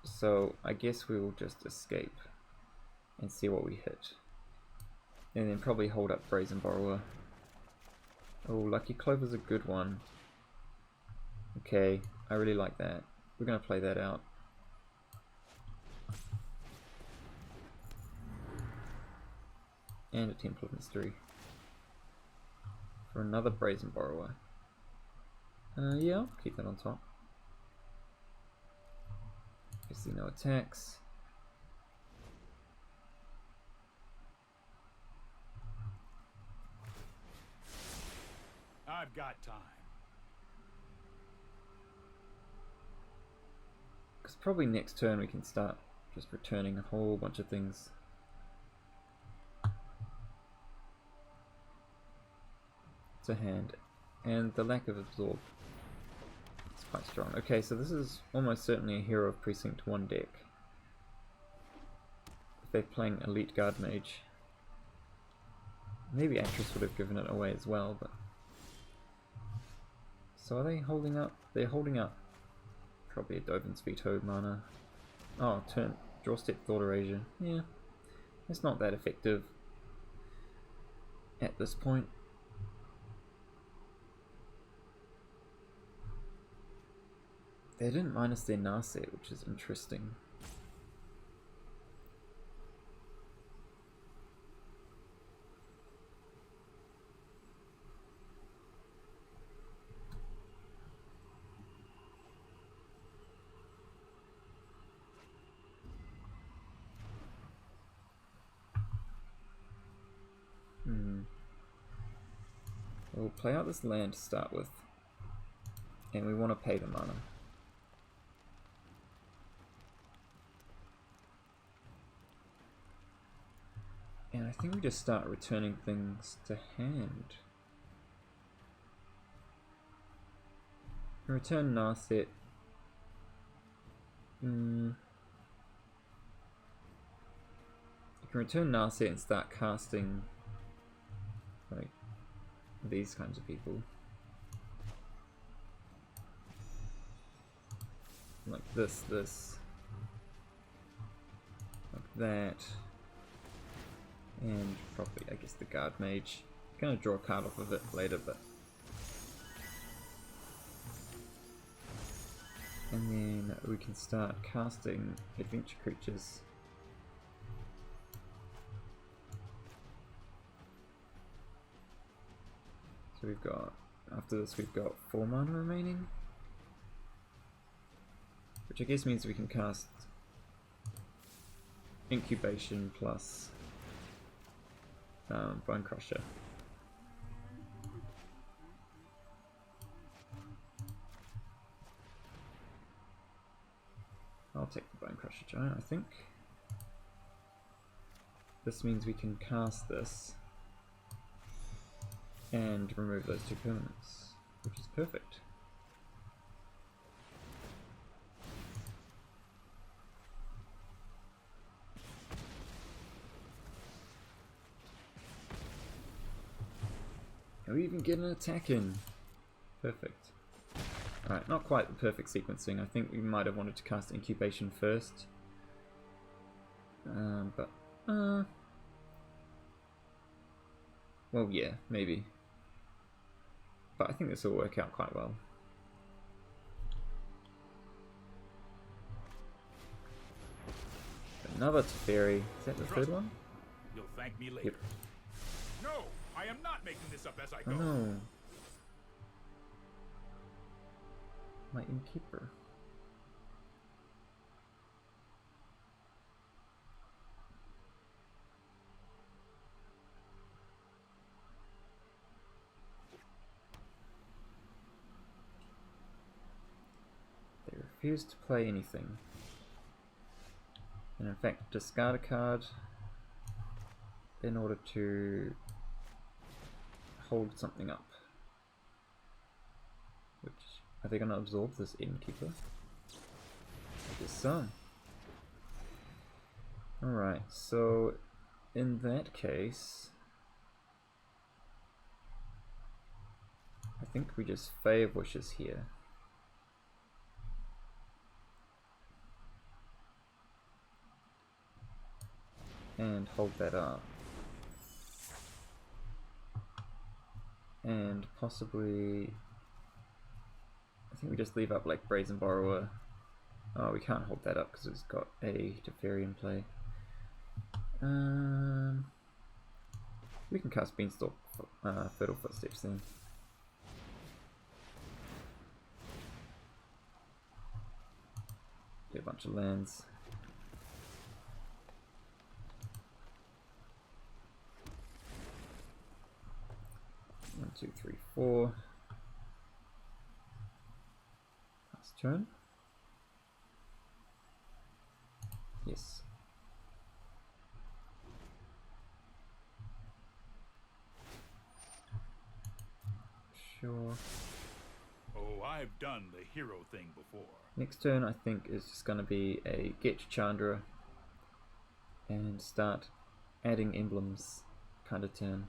So I guess we will just escape and see what we hit. And then probably hold up Brazen Borrower. Oh, Lucky Clover's a good one. Okay, I really like that. We're going to play that out. And a Temple of Mystery. For another Brazen Borrower. Yeah, I'll keep that on top. Obviously no attacks. I've got time. Because probably next turn we can start just returning a whole bunch of things. To hand. And the lack of Absorb. It's quite strong. Okay, so this is almost certainly a Hero of Precinct 1 deck. If they're playing Elite Guard Mage. Maybe Atris would have given it away as well, but So are they holding up? They're holding up probably a Dovin's Veto mana. Oh, draw step Thought Erasure. Yeah, it's not that effective at this point. They didn't minus their Narset, which is interesting. We'll play out this land to start with, and we want to pay the mana. And I think we just start returning things to hand. Return Narset. You can return Narset and start casting like these kinds of people. Like this, like that. And probably, I guess, the Guard Mage. Gonna draw a card off of it later, but... And then we can start casting adventure creatures. So we've got, after this we've got 4 mana remaining. Which I guess means we can cast Incubation plus Bone Crusher. I'll take the Bone Crusher Giant, I think. This means we can cast this and remove those 2 permanents, which is perfect. And we even get an attack in. Perfect. Alright, not quite the perfect sequencing. I think we might have wanted to cast Incubation first. Well, yeah, maybe. But I think this will work out quite well. Another Teferi. Is that the third one? You'll thank me later. Yep. No, I am not making this up as I go. Oh no. My Innkeeper. They refuse to play anything. And in fact, discard a card in order to hold something up. Which, are they going to absorb this Innkeeper? I guess so. Alright, so in that case, I think we just Fae of Wishes here. And hold that up. And possibly, I think we just leave up like Brazen Borrower. Oh, we can't hold that up because it's got a Teferi in play. We can cast Beanstalk, Fertile Footsteps then. Get a bunch of lands. 1, 2, 3, 4. Last turn. Yes. Sure. Oh, I've done the hero thing before. Next turn I think is just going to be a Get Chandra and start adding emblems kind of turn.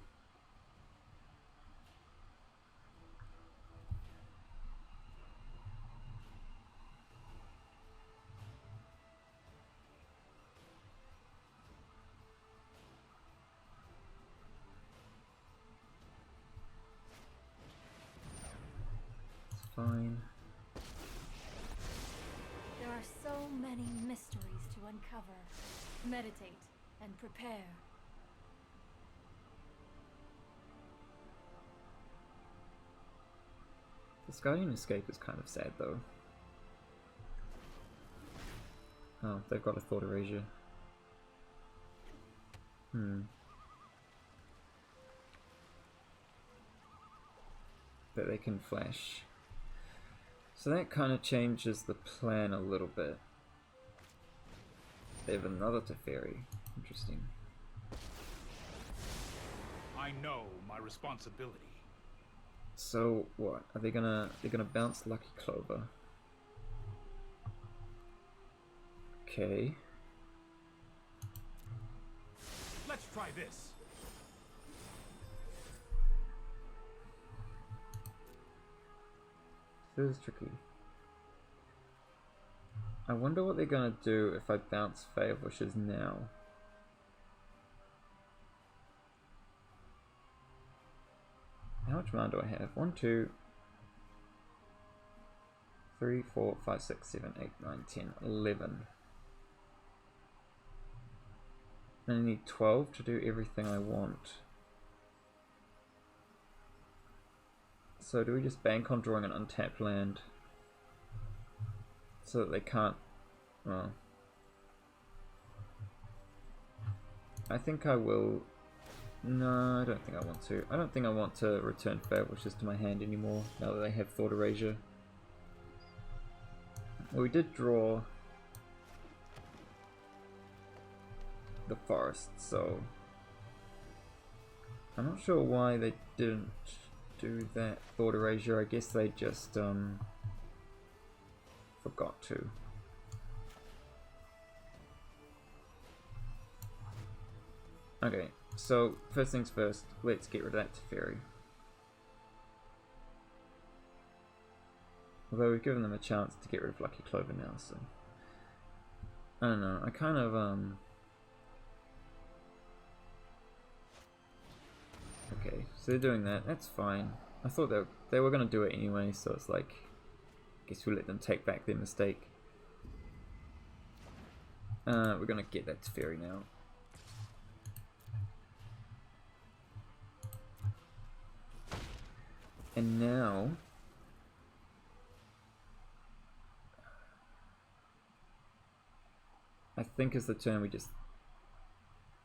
fine. There are so many mysteries to uncover. Meditate and prepare. This Guardian escape is kind of sad though. Oh, they've got a thought erasure. But they can flash. So that kind of changes the plan a little bit. They have another Teferi. Interesting. I know my responsibility. So what? Are they gonna bounce Lucky Clover? Okay. Let's try this. This is tricky. I wonder what they're gonna do if I bounce Fae of Wishes now. How much mana do I have? 1, 2, 3, 4, 5, 6, 7, 8, 9, 10, 11. And I need 12 to do everything I want. So do we just bank on drawing an untapped land so that they can't... Well, I think I will... No, I don't think I want to. I don't think I want to return Fae of Wishes to my hand anymore now that they have Thought Erasure. Well, we did draw the forest, so I'm not sure why they didn't do that Thought Erasure. I guess they just forgot to. Okay, so first things first, let's get rid of that Teferi. Although we've given them a chance to get rid of Lucky Clover now, so I don't know, I kind of okay, so they're doing that, that's fine. I thought they were going to do it anyway, so it's like, I guess we'll let them take back their mistake. We're going to get that Teferi now. And now I think is the turn we just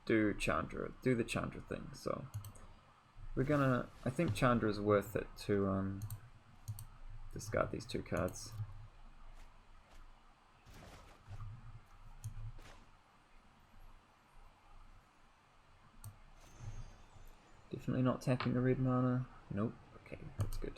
do Chandra, do the Chandra thing. So we're gonna, I think Chandra is worth it to discard these 2 cards. Definitely not tapping the red mana. Nope. Okay, that's good.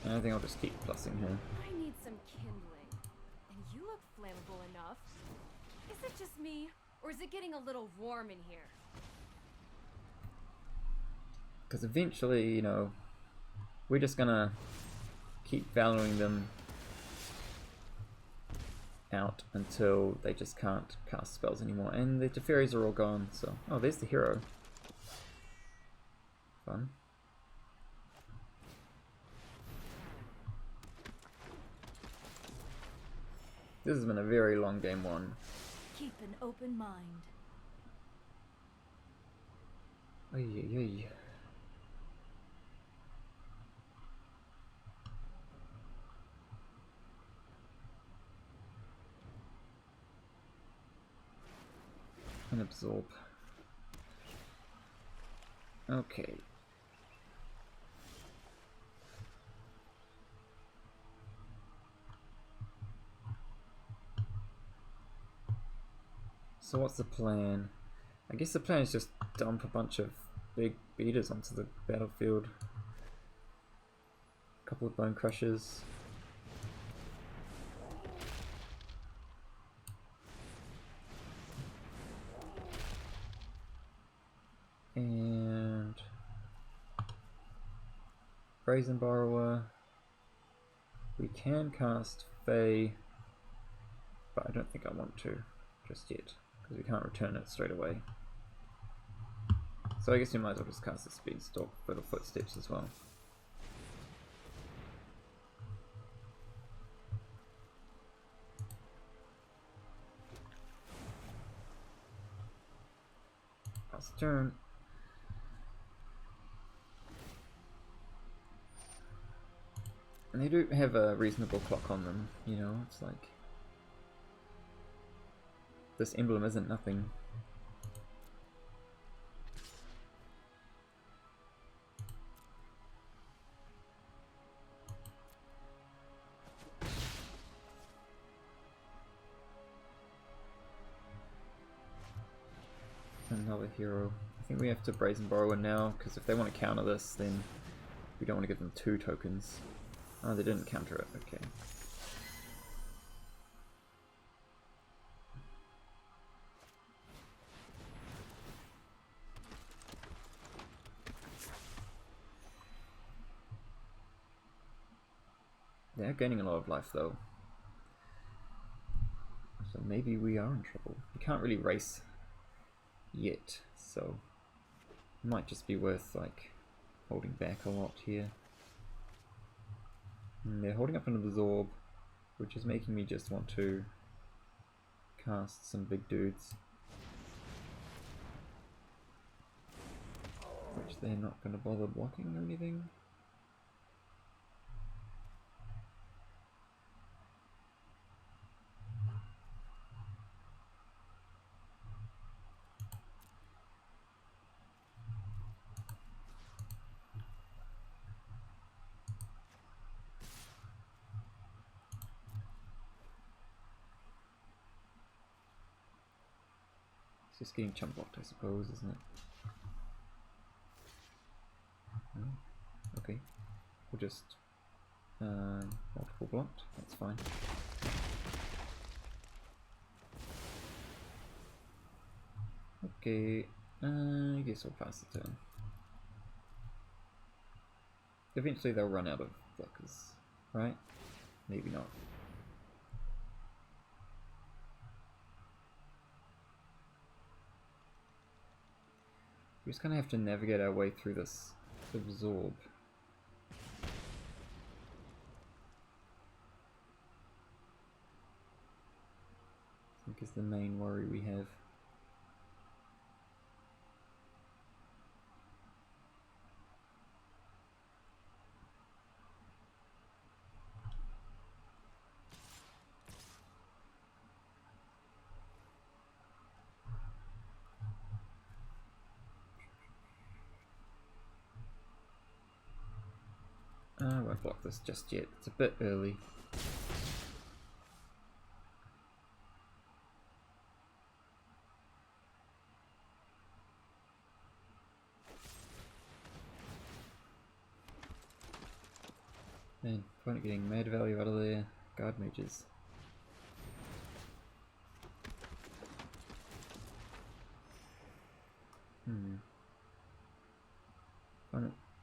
And I think I'll just keep plussing here. I need some kindling. And you look flammable enough. Is it just me? Or is it getting a little warm in here? Because eventually, you know, we're just gonna keep valuing them out until they just can't cast spells anymore. And the Teferis are all gone, so... Oh, there's the hero. Fun. This has been a very long game 1. Keep an open mind. Ay, ay, ay. And absorb. Okay. So what's the plan? I guess the plan is just dump a bunch of big beaters onto the battlefield. A couple of bone crushers. And Brazen Borrower. We can cast Fae, but I don't think I want to. just yet, because we can't return it straight away. So I guess we might as well just cast the Speed Stalk, Little Footsteps as well. Pass the turn. And they do have a reasonable clock on them, you know, it's like... This emblem isn't nothing. Another hero. I think we have to Brazen Borrower now, because if they want to counter this, then we don't want to give them 2 tokens. Oh, they didn't counter it, okay. They're gaining a lot of life though. So maybe we are in trouble. We can't really race yet, so it might just be worth like holding back a lot here. And they're holding up an absorb, which is making me just want to cast some big dudes, which they're not going to bother blocking or anything. It's just getting chump blocked, I suppose, isn't it? Oh, okay. We'll just multiple blocked, that's fine. Okay, I guess we'll pass the turn. Eventually they'll run out of blockers, right? Maybe not. We just kind of have to navigate our way through this absorb. I think is the main worry we have. I won't block this just yet, it's a bit early. Man, point at getting mad value out of their guard mages.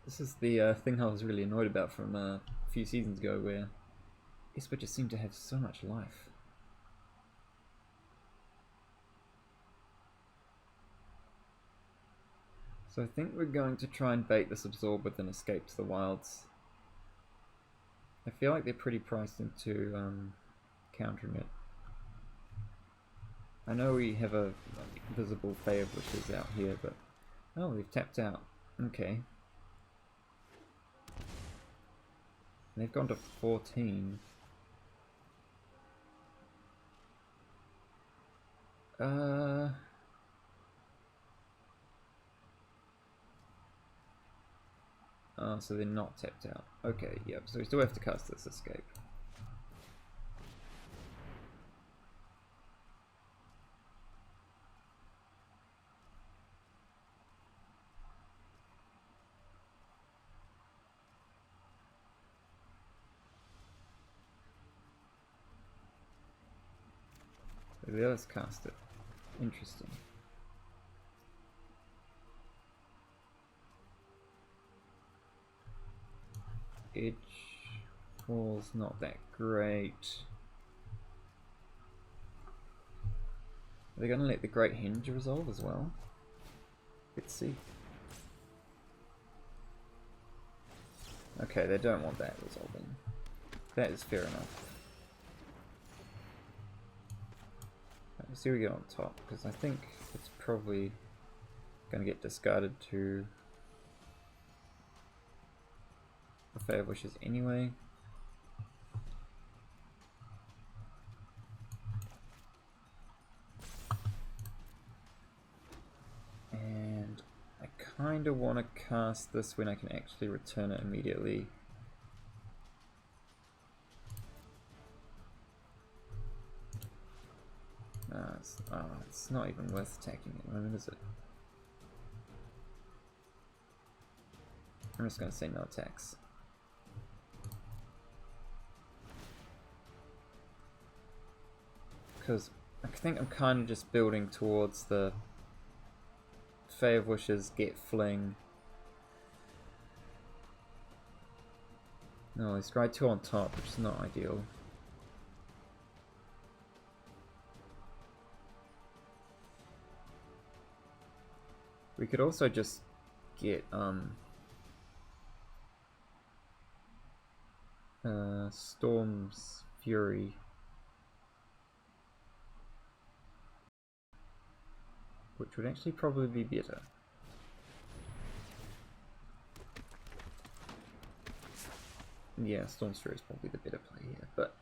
This is the thing I was really annoyed about from a few seasons ago, where Esper just seemed to have so much life. So I think we're going to try and bait this absorb with an escape to the wilds. I feel like they're pretty priced into countering it. I know we have a visible Fae of Wishes out here, but oh, they've tapped out. Okay. And they've gone to 14. Oh, so they're not tapped out. Okay, yep, so we still have to cast this escape. Let us cast it. Interesting. Edge fall's not that great. Are they going to let the Great Henge resolve as well? Let's see. Okay, they don't want that resolving. That is fair enough. Let's see what we get on top, because I think it's probably going to get discarded to the Fair Wishes anyway. And I kind of want to cast this when I can actually return it immediately. It's not even worth attacking at the moment, is it? I'm just going to say no attacks. Because I think I'm kind of just building towards the Fae of Wishes, get Fling. No, he's Scry 2 on top, which is not ideal. We could also just get Storm's Fury, which would actually probably be better. Yeah, Storm's Fury is probably the better play here, but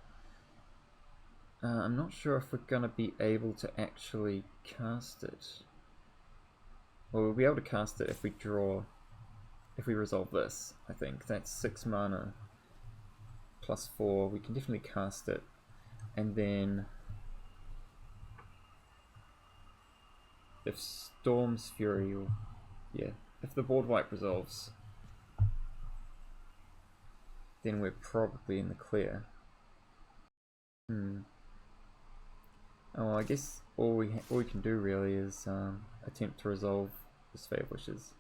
I'm not sure if we're gonna be able to actually cast it. Well, we'll be able to cast it if we resolve this, I think. That's 6 mana plus 4. We can definitely cast it. And then if Storm's Fury, or yeah, if the board wipe resolves, then we're probably in the clear. Oh, I guess all we can do really is attempt to resolve this Fae of Wishes.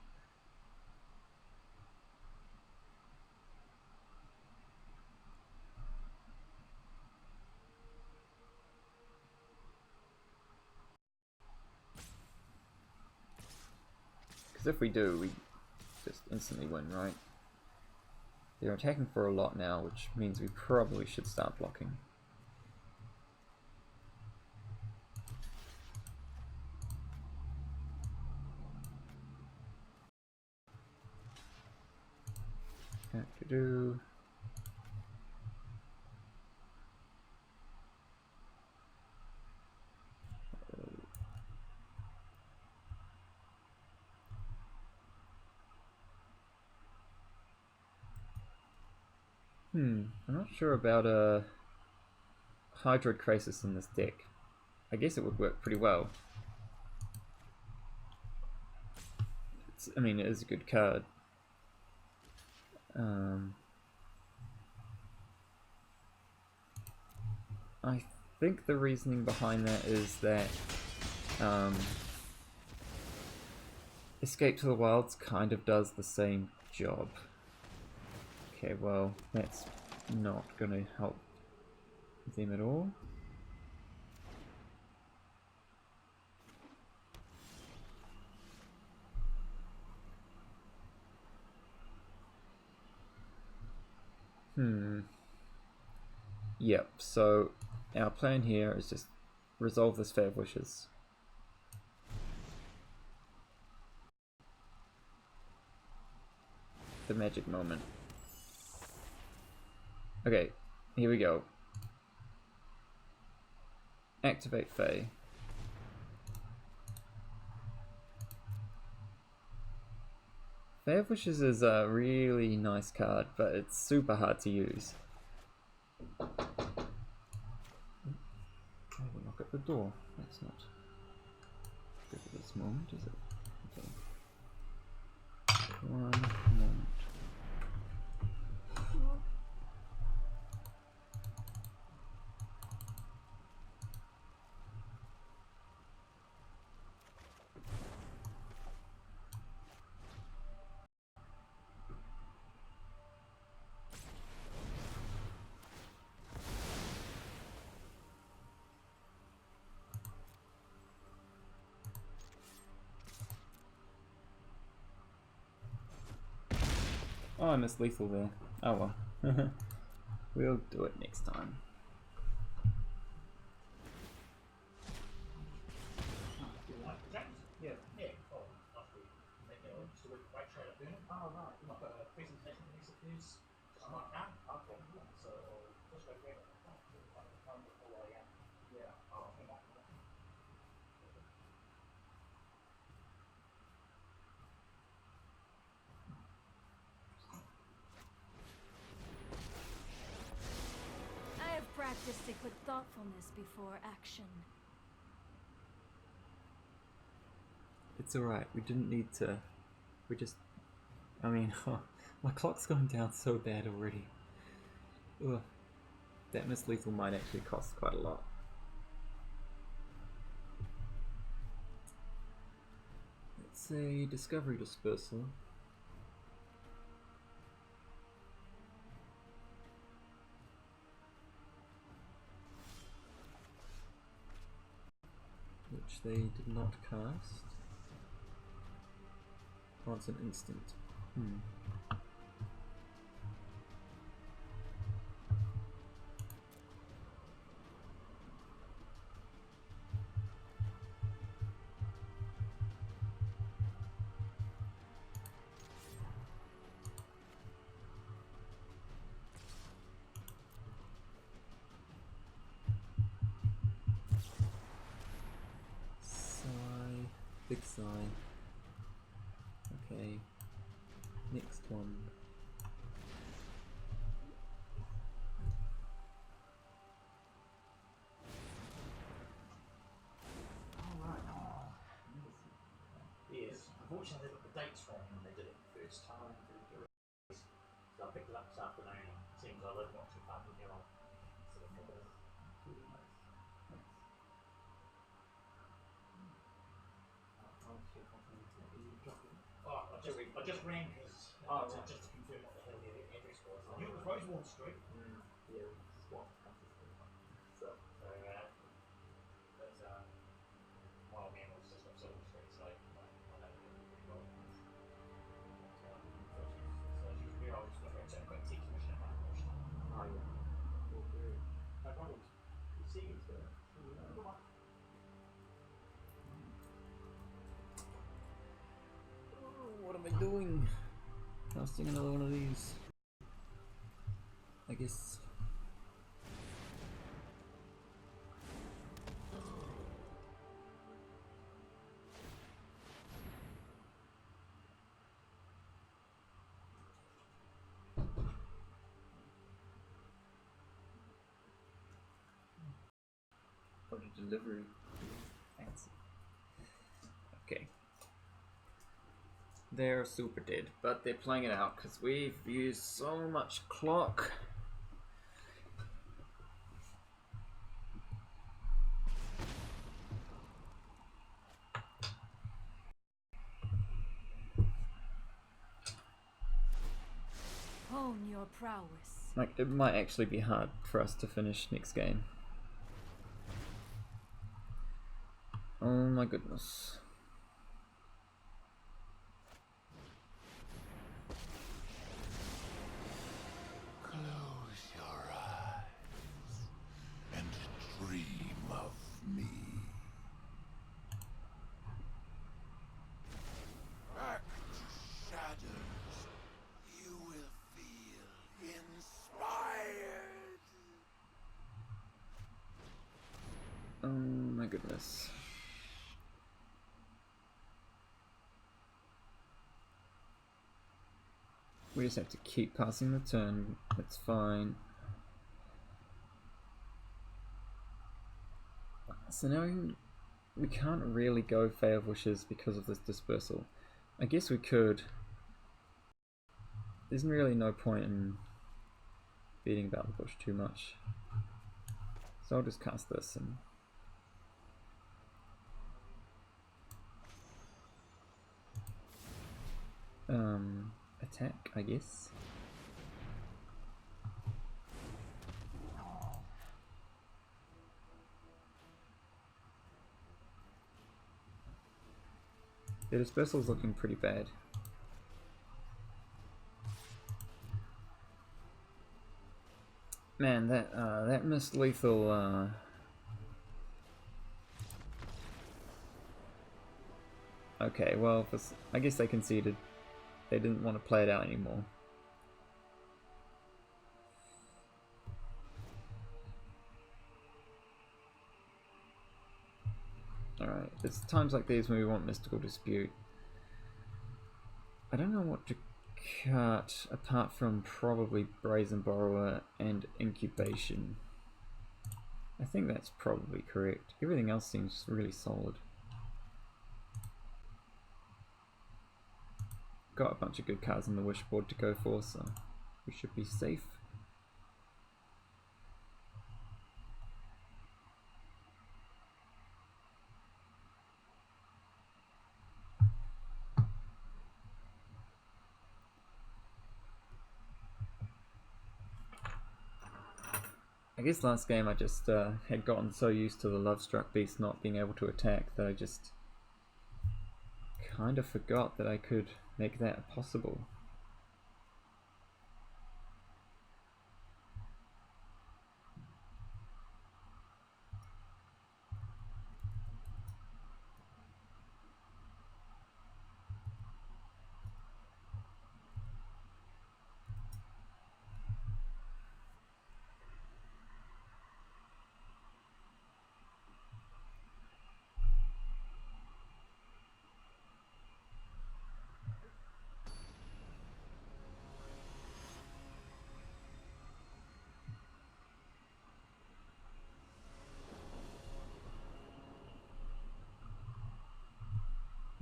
Because if we do, we just instantly win, right? They're attacking for a lot now, which means we probably should start blocking. Do. I'm not sure about a Hydroid Crisis in this deck. I guess it would work pretty well. I mean, it is a good card. I think the reasoning behind that is that Escape to the Wilds kind of does the same job. Okay, well, that's not going to help them at all. Yep, so our plan here is just resolve this Fae of Wishes. The magic moment. Okay, here we go. Activate Fae. Fae of Wishes is a really nice card, but it's super hard to use. Oh, we'll knock at the door. That's not good at this moment, is it? Okay. One moment. Oh, I missed lethal there. Oh well. We'll do it next time. Yeah. Oh, after we make it just a week right try to do it. Oh, right. I've got a presentation piece of news right now. Okay. So, just go get it. Yeah. Oh, I have practiced it with thoughtfulness before action. It's alright, we didn't need to. We just. I mean, my clock's going down so bad already. Ugh. That miss lethal might actually cost quite a lot. It's a discovery dispersal. Which they did not cast. Oh, it's an instant. Sigh. Big sigh. Okay. Next one. yes. Unfortunately, they got the dates wrong when they did it the first time. So I picked it up this afternoon. It seems I live not too far from here. Oh, I just rang his just to confirm what the hell the address was. I knew it was Rosewater Street. Yeah, swap. So. But my man was just up Silver Street, so I know it pretty well. So she was here, I was just going to quick tea commission at my house. Oh yeah. No problems. You see it, What am I doing? Casting another one of these. I guess. What a delivery. Fancy. Okay. They're super dead, but they're playing it out because we've used so much clock. Hone your prowess. Like, it might actually be hard for us to finish next game. Oh my goodness. Close your eyes and dream of me. Back to shadows, you will feel inspired. Oh my goodness. We just have to keep passing the turn. It's fine. So now we can't really go Fae of Wishes because of this dispersal. I guess we could. There's really no point in beating about the bush too much. So I'll just cast this and attack, I guess. The dispersal's looking pretty bad. Man, that missed lethal. Okay, well, I guess they conceded. They didn't want to play it out anymore. Alright, it's times like these when we want Mystical Dispute. I don't know what to cut apart from probably Brazen Borrower and Incubation. I think that's probably correct. Everything else seems really solid. Got a bunch of good cards on the wish board to go for, so we should be safe. I guess last game I just had gotten so used to the Lovestruck Beast not being able to attack that I just kind of forgot that I could make that possible.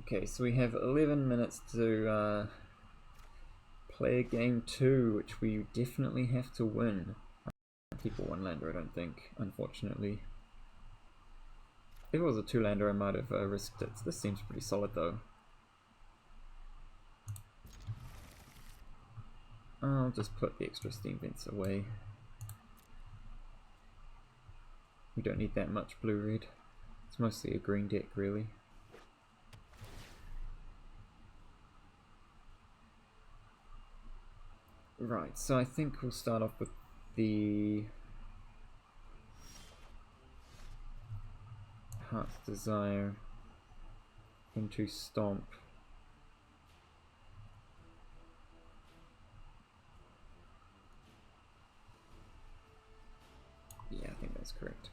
Okay, so we have 11 minutes to play game 2, which we definitely have to win. I can't keep a one-lander, I don't think, unfortunately. If it was a two-lander, I might have risked it. This seems pretty solid, though. I'll just put the extra steam vents away. We don't need that much blue-red. It's mostly a green deck, really. Right, so I think we'll start off with the Heart's Desire into Stomp. Yeah, I think that's correct.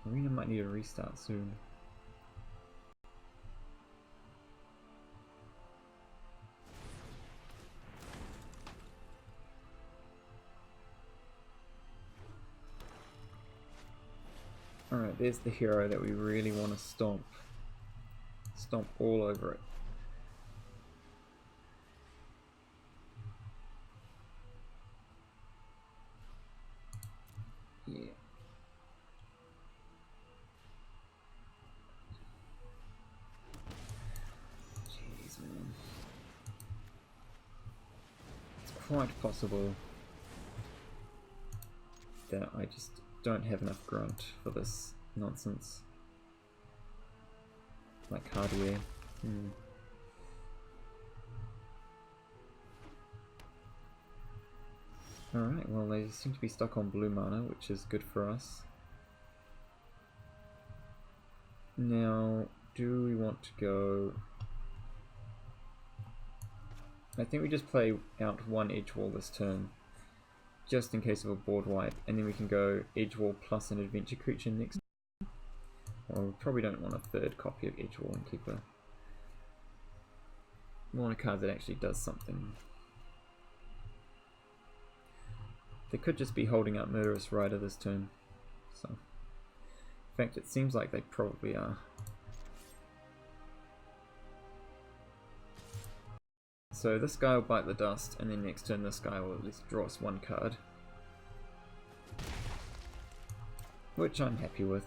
Arena might need a restart soon. Alright, there's the hero that we really want to stomp. Stomp all over it. Yeah. Jeez, man. It's quite possible that I just don't have enough grunt for this nonsense. Like hardware. Alright, well they seem to be stuck on blue mana, which is good for us. Now, do we want to go... I think we just play out one edge wall this turn, just in case of a board wipe, and then we can go edge wall plus an adventure creature next. Well, we probably don't want a third copy of edge wall and keep a... We want a card that actually does something. They could just be holding up Murderous Rider this turn, so... In fact, it seems like they probably are. So this guy will bite the dust, and then next turn this guy will at least draw us one card. Which I'm happy with.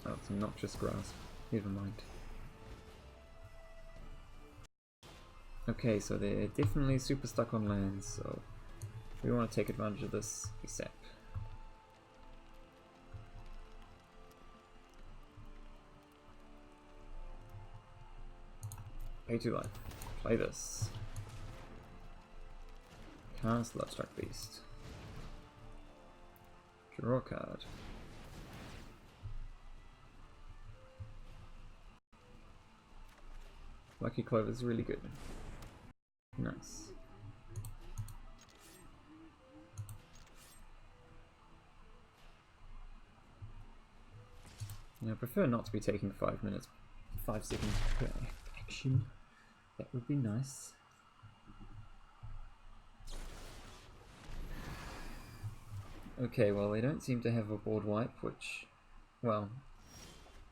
Oh, it's a Noxious Grasp. Never mind. Okay, so they're definitely super stuck on lands, so we want to take advantage of this ASAP. Pay 2 life. Play this. Cast Lovestruck Beast. Draw a card. Lucky Clover is really good. Nice. I prefer not to be taking 5 minutes, 5 seconds per action. That would be nice. Okay, well they don't seem to have a board wipe, which, well,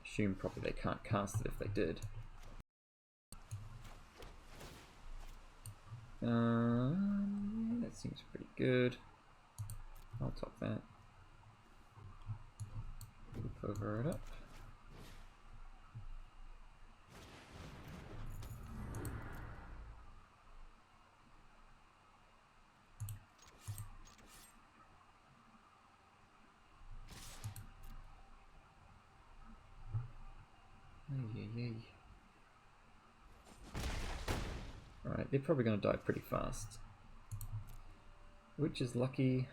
assume probably they can't cast it if they did. That seems pretty good. I'll top that. Cover it up. Alright, they're probably going to die pretty fast. Which is lucky.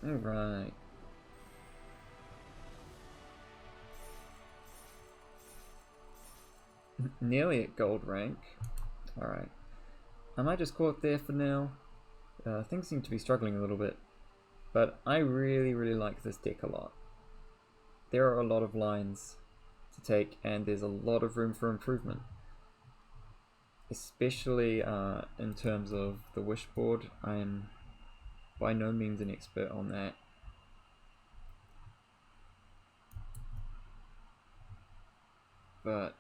Alright. Nearly at gold rank. Alright. I might just call it there for now. Things seem to be struggling a little bit. But I really like this deck a lot. There are a lot of lines to take and there's a lot of room for improvement. Especially in terms of the wish board. I am by no means an expert on that. But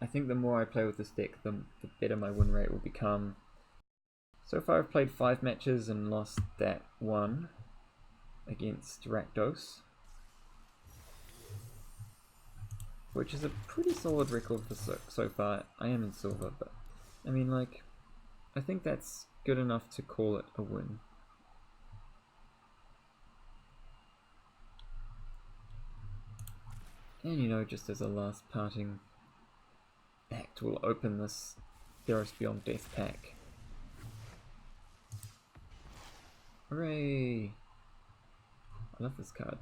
I think the more I play with this deck, the better my win rate will become. So far I've played 5 matches and lost that one against Rakdos, which is a pretty solid record for so far. I am in silver, but I mean, like, I think that's good enough to call it a win. And you know, just as a last parting act, we'll open this Theros Beyond Death pack. Hooray! I love this card.